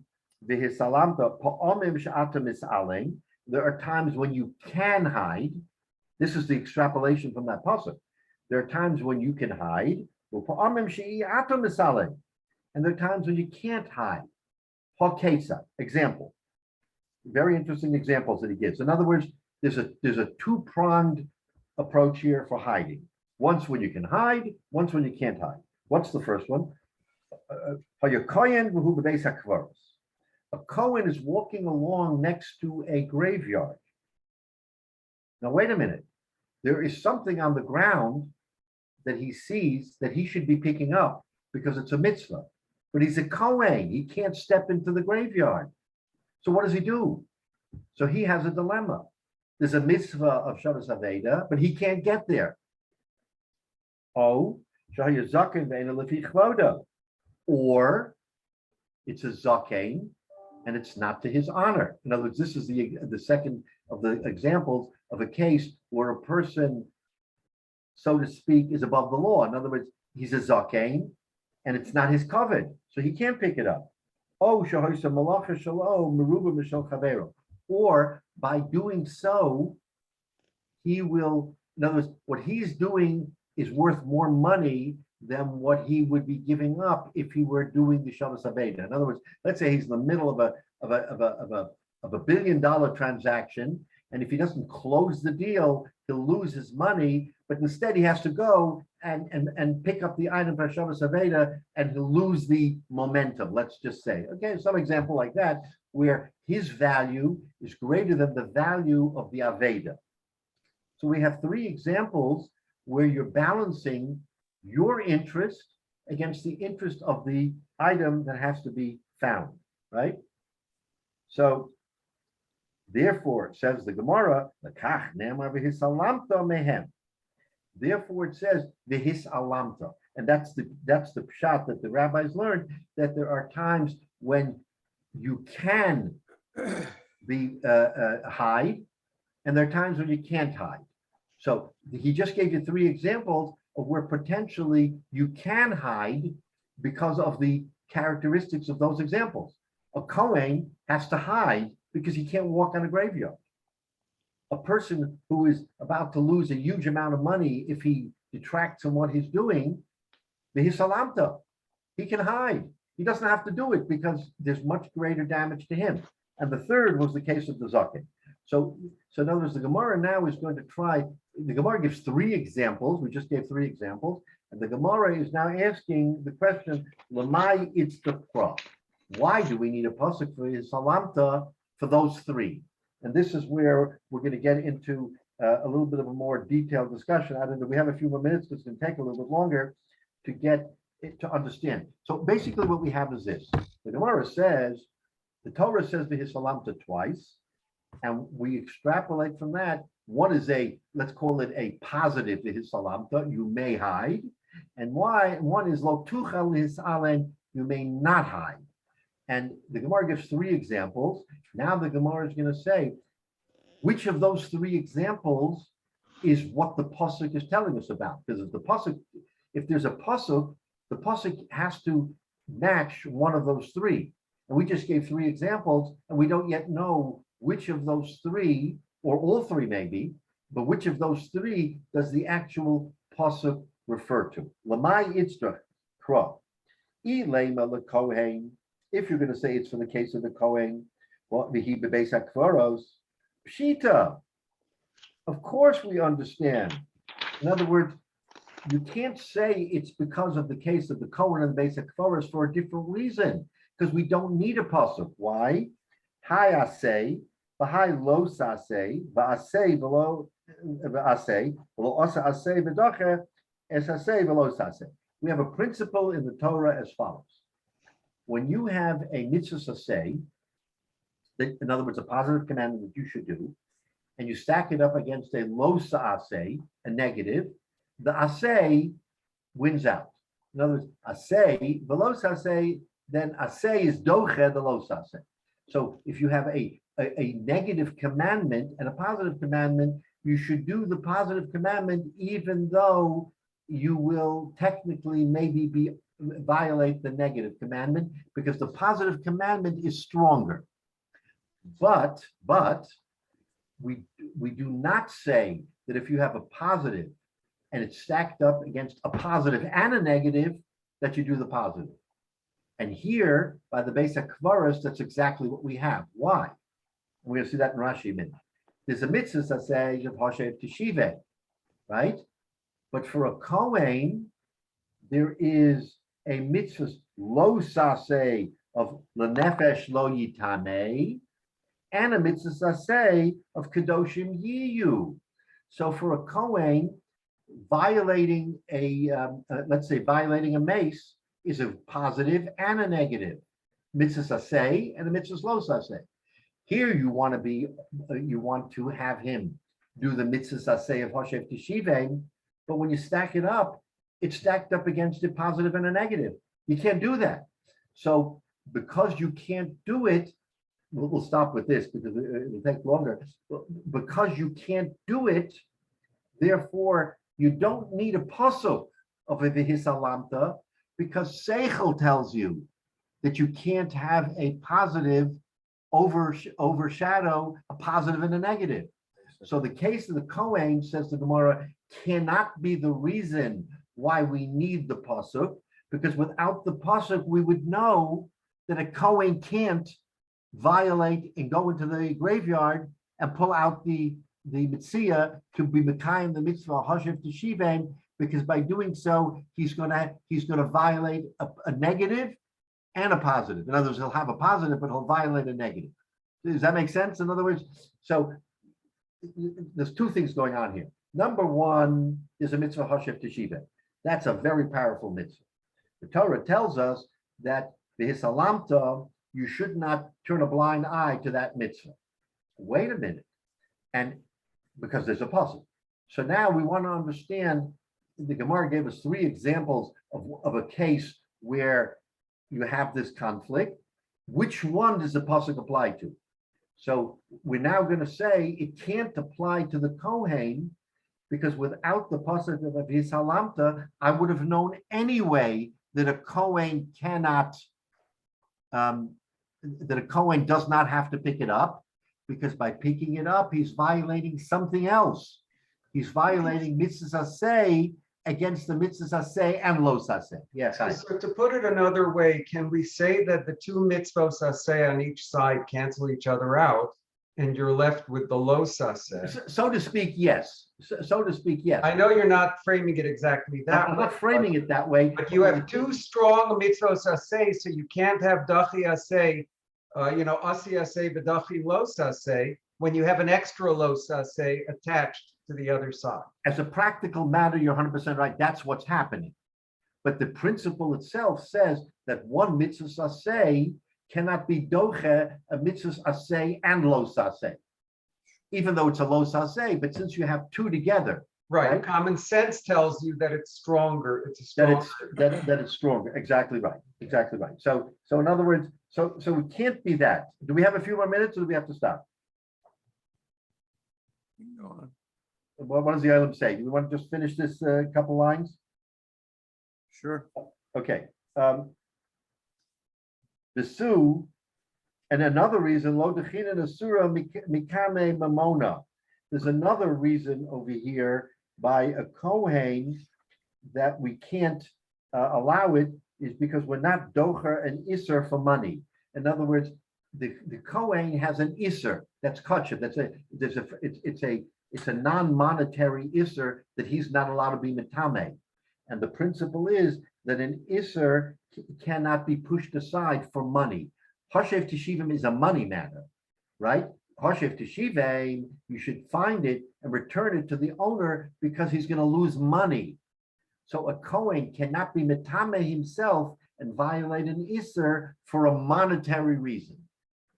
vehisalamta, pa'omim she'ata mis'alen. There are times when you can hide. This is the extrapolation from that pasuk. There are times when you can hide. And there are times when you can't hide. Example. Very interesting examples that he gives. In other words, there's a two-pronged approach here for hiding. Once when you can hide, once when you can't hide. What's the first one? A Kohen is walking along next to a graveyard. Now, wait a minute. There is something on the ground that he sees that he should be picking up because it's a mitzvah. But he's a Kohen. He can't step into the graveyard. So what does he do? So he has a dilemma. There's a mitzvah of Shabbos Aveda, but he can't get there. Oh, or it's a zaken, and it's not to his honor. In other words, this is the second of the examples of a case where a person, so to speak, is above the law. In other words, he's a zaken, and it's not his covet, so he can't pick it up. Oh, or by doing so, he will. In other words, what he's doing is worth more money than what he would be giving up if he were doing the Shabbos Aveda. In other words, let's say he's in the middle of a $1 billion transaction, and if he doesn't close the deal, he'll lose his money. But instead, he has to go and pick up the item for Shabbos Aveda, and he'll lose the momentum. Let's just say, okay, some example like that, where his value is greater than the value of the Aveda. So we have three examples where you're balancing your interest against the interest of the item that has to be found, right? So therefore, says the Gemara, therefore it says v'his alamta, and that's the pshat that the rabbis learned, that there are times when you can be hide, and there are times when you can't hide. So he just gave you three examples of where potentially you can hide because of the characteristics of those examples. A Kohen has to hide because he can't walk on a graveyard. A person who is about to lose a huge amount of money if he detracts from what he's doing, v'hisalamta, he can hide. He doesn't have to do it because there's much greater damage to him. And the third was the case of the zaken. So in other words, the Gemara now is going to try. The Gemara gives three examples. We just gave three examples, and the Gemara is now asking the question: Lamai it's the pro. Why do we need a pasuk for his salamta for those three? And this is where we're going to get into a little bit of a more detailed discussion. I don't know. We have a few more minutes. It's going to take a little bit longer to get it to understand. So basically, what we have is this: the Gemara says, the Torah says the his salamta twice. And we extrapolate from that, what is let's call it a positive to his salamta, you may hide. And why? One is lo tuchal his alen, you may not hide. And the Gemara gives three examples. Now the Gemara is going to say, which of those three examples is what the pasuk is telling us about? Because if there's a pasuk, the pasuk has to match one of those three. And we just gave three examples, and we don't yet know which of those three, or all three maybe, but which of those three does the actual pasuk refer to? Lamai itzrach kra. Ilema lekohen. If you're going to say it's for the case of the kohen, what vihi bebeis hakvaros, pshita. Of course we understand. In other words, you can't say it's because of the case of the kohen and the basic forest for a different reason, because we don't need a pasuk. Why? Hi asay, v'hai lo sasay, v'asay v'lo asay, v'lo asa asay v'dacher, es asay v'lo sasay. We have a principle in the Torah as follows. When you have a mitzvah sasay, in other words, a positive commandment that you should do, and you stack it up against a lo sasay, a negative, the asay wins out. In other words, asay, the lo sasay, then asay is doche the lo sasay. So if you have a negative commandment and a positive commandment, you should do the positive commandment even though you will technically maybe violate the negative commandment, because the positive commandment is stronger. But we do not say that if you have a positive and it's stacked up against a positive and a negative, that you do the positive. And here, by the basic kvaros, that's exactly what we have. Why? We're going to see that in Rashi a minute. There's a mitzvah that says of Hoshev Teshive, right? But for a Kohen, there is a mitzvah lo saseh of lenefesh lo yitameh, and a mitzvah saseh of kadoshim yiyu. So for a Kohen, violating let's say violating a mace is a positive and a negative. Mitzvah saseh and a mitzvah lo saseh. Here you want to have him do the mitzvah saseh of Hoshev Teshive, but when you stack it up, it's stacked up against a positive and a negative. You can't do that. So because you can't do it, we'll stop with this because it will take longer. Because you can't do it, therefore you don't need a pasuk of a v'hisalamta, because Seichel tells you that you can't have a positive overshadow a positive and a negative. So the case of the Kohen, says the Gemara, cannot be the reason why we need the pasuk, because without the pasuk, we would know that a Kohen can't violate and go into the graveyard and pull out the Metzia to be Mekayim the mitzvah Hoshev Teshive, because by doing so, he's gonna violate a negative and a positive. In other words, he'll have a positive, but he'll violate a negative. Does that make sense? In other words, so there's two things going on here. Number one is a mitzvah Hoshev Teshive. That's a very powerful mitzvah. The Torah tells us that the hisalamta, you should not turn a blind eye to that mitzvah. Wait a minute. And because there's a puzzle. So now we want to understand, the Gemara gave us three examples of a case where you have this conflict. Which one does the pasuk apply to? So we're now going to say it can't apply to the Kohen, because without the pasuk of his halamta, I would have known anyway that a Kohen cannot, that a Kohen does not have to pick it up, because by picking it up, he's violating something else. He's violating mitzvah saseh against the mitzvah saseh and lo saseh. Yes. So to put it another way, can we say that the two mitzvot saseh on each side cancel each other out, and you're left with the lo saseh? So to speak, yes. So to speak, yes. I know you're not framing it exactly that way. I'm not framing it that way. But you have two strong mitzvot saseh, so you can't have dachi aseh, asi aseh v'dachi lo saseh, when you have an extra lo saseh attached to the other side. As a practical matter, you're 100% right. That's what's happening. But the principle itself says that one mitzvah saseh cannot be doche a mitzvah aseh and lo saseh, even though it's a lo saseh. But since you have two together, right? Common sense tells you that it's stronger. It's a stronger. That it's stronger. Exactly right. Exactly right. So in other words, so it can't be that. Do we have a few more minutes, or do we have to stop? What does the item say? Do we want to just finish this couple lines? Sure. Okay. Besu, and another reason, lo dechina asura mikame mamona. There's another reason over here by a Kohen that we can't allow it is because we're not docher and iser for money. In other words, the Kohen has an iser that's kosher. It's a non-monetary iser that he's not allowed to be metame. And the principle is that an iser cannot be pushed aside for money. Hashev Teshivim is a money matter, right? Hashev Teshivim, you should find it and return it to the owner because he's going to lose money. So a Kohen cannot be metame himself and violate an iser for a monetary reason.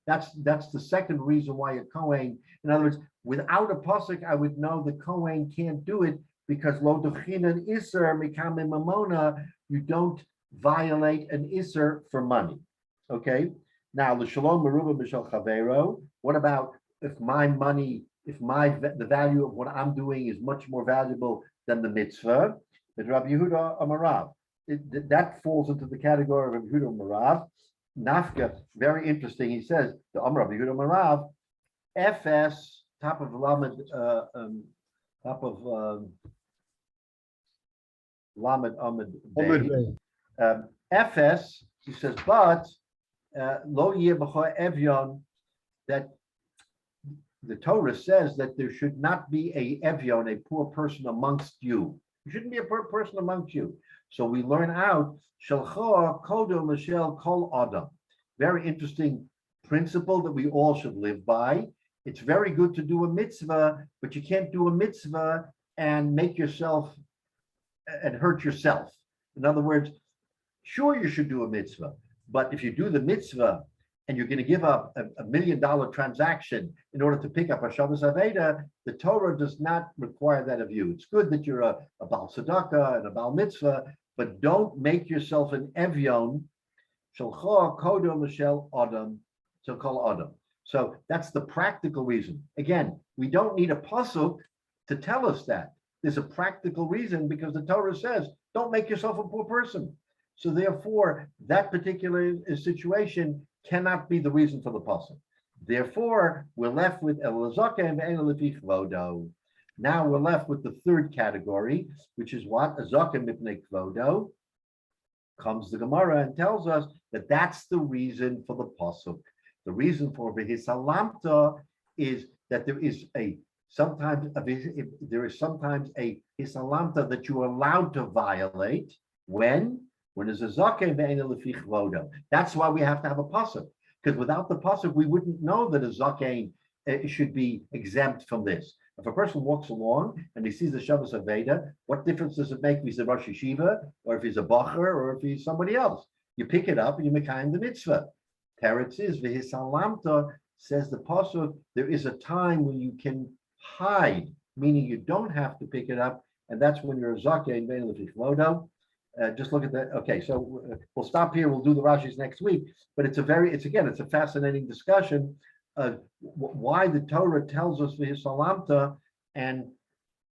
That's the second reason why a Kohen, in other words, without a pasuk, I would know the Kohen can't do it because lo dochinan iser mikame mamona, you don't violate an iser for money. Okay. Now the shalom meruba mishal chavero. What about if my money, the value of what I'm doing is much more valuable than the mitzvah? But Rabbi Yehuda Amarav, that falls into the category of Rabbi Yehuda Amarav. Nafka, very interesting. He says the Rabbi Yehuda Amarav, FS top of Lamed Lamed Amid FS. He says, but lo yeh evyon, that the Torah says that there should not be a evyon, a poor person amongst you. There shouldn't be a poor person amongst you. So we learn out shalcha kodom l'shel kol adam. Very interesting principle that we all should live by. It's very good to do a mitzvah, but you can't do a mitzvah and make yourself and hurt yourself. In other words, sure, you should do a mitzvah, but if you do the mitzvah and you're going to give up a $1 million transaction in order to pick up a Shabbos Aveda, the Torah does not require that of you. It's good that you're a Baal Tzedakah and a Baal Mitzvah, but don't make yourself an Evyon, Shalcha Kodom L'Shel Adam, so-called Adam. So that's the practical reason. Again, we don't need a pasuk to tell us that. There's a practical reason because the Torah says, don't make yourself a poor person. So therefore, that particular situation cannot be the reason for the pasuk. Therefore, we're left with Elazakem and Elifich Vodo. Now we're left with the third category, which is what? Azakem Mipnei Kvodo. Comes the Gemara and tells us that that's the reason for the pasuk. The reason for V'hisalamta is that there is sometimes a hisalamta that you are allowed to violate when there's a zakeh ve'ena lefich vodo. That's why we have to have a pasuk, because without the pasuk, we wouldn't know that a zakeh should be exempt from this. If a person walks along and he sees the Shabbos Aveda, what difference does it make if he's a Rosh Yeshiva or if he's a Bacher or if he's somebody else? You pick it up and you make the mitzvah. Teretz is v'hisalamta, says the pasuk, there is a time when you can hide, meaning you don't have to pick it up, and that's when you're a zakeh and ve'ena lefich vodo. Just look at that. Okay, so we'll stop here. We'll do the Rashis next week. But it's a fascinating discussion of why the Torah tells us v'hisalamta, and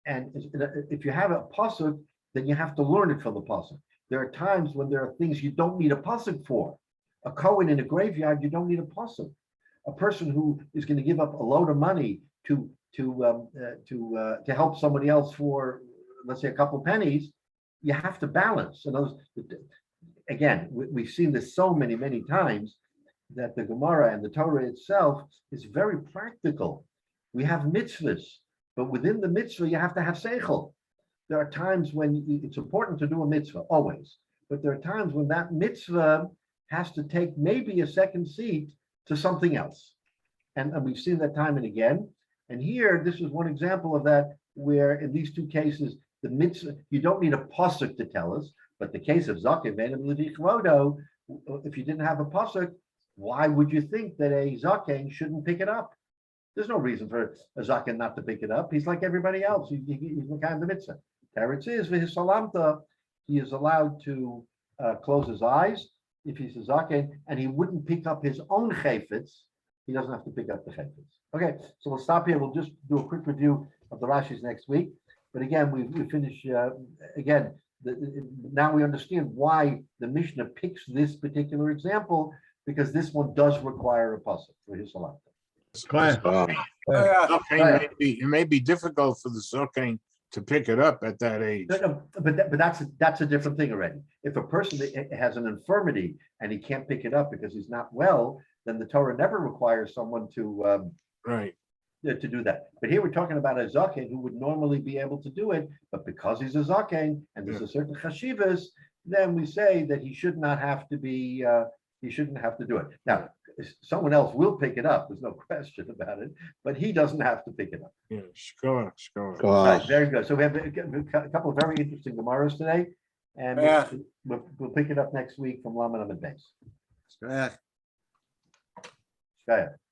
if you have a pasuk, then you have to learn it from the pasuk. There are times when there are things you don't need a pasuk for. A Kohen in a graveyard, you don't need a pasuk. A person who is going to give up a load of money to help somebody else for, let's say, a couple pennies, you have to balance. And again, we've seen this so many times that the Gemara and the Torah itself is very practical. We have mitzvahs, but within the mitzvah, you have to have seichel. There are times when it's important to do a mitzvah, always, but there are times when that mitzvah has to take maybe a second seat to something else. And we've seen that time and again. And here, this is one example of that, where in these two cases, the mitzvah, you don't need a pasuk to tell us, but the case of zakeh ve'ena lefich vodo, if you didn't have a pasuk, why would you think that a zakeh shouldn't pick it up? There's no reason for a zakeh not to pick it up. He's like everybody else. He's kind of the mitzvah. Teretz is v'hisalamta, he is allowed to close his eyes if he's a zakeh, and he wouldn't pick up his own chayfetz. He doesn't have to pick up the chayfetz. Okay, so we'll stop here. We'll just do a quick review of the Rashis next week. But again, we finish now we understand why the Mishnah picks this particular example, because this one does require a puzzle for his salat. Quiet. It may be difficult for the Zokain to pick it up at that age. No, but that's a different thing already. If a person has an infirmity and he can't pick it up because he's not well, then the Torah never requires someone to Right. to do that. But here we're talking about a zaken who would normally be able to do it, but because he's a zaken and there's a certain chashivas, then we say that he should not have to be. He shouldn't have to do it. Now, someone else will pick it up. There's no question about it, but he doesn't have to pick it up. Yeah. Sure. Right, very good. So we have a couple of very interesting Gemaras today, and Yeah. we'll pick it up next week from Laman Amid Beis. Yeah. Shkaya.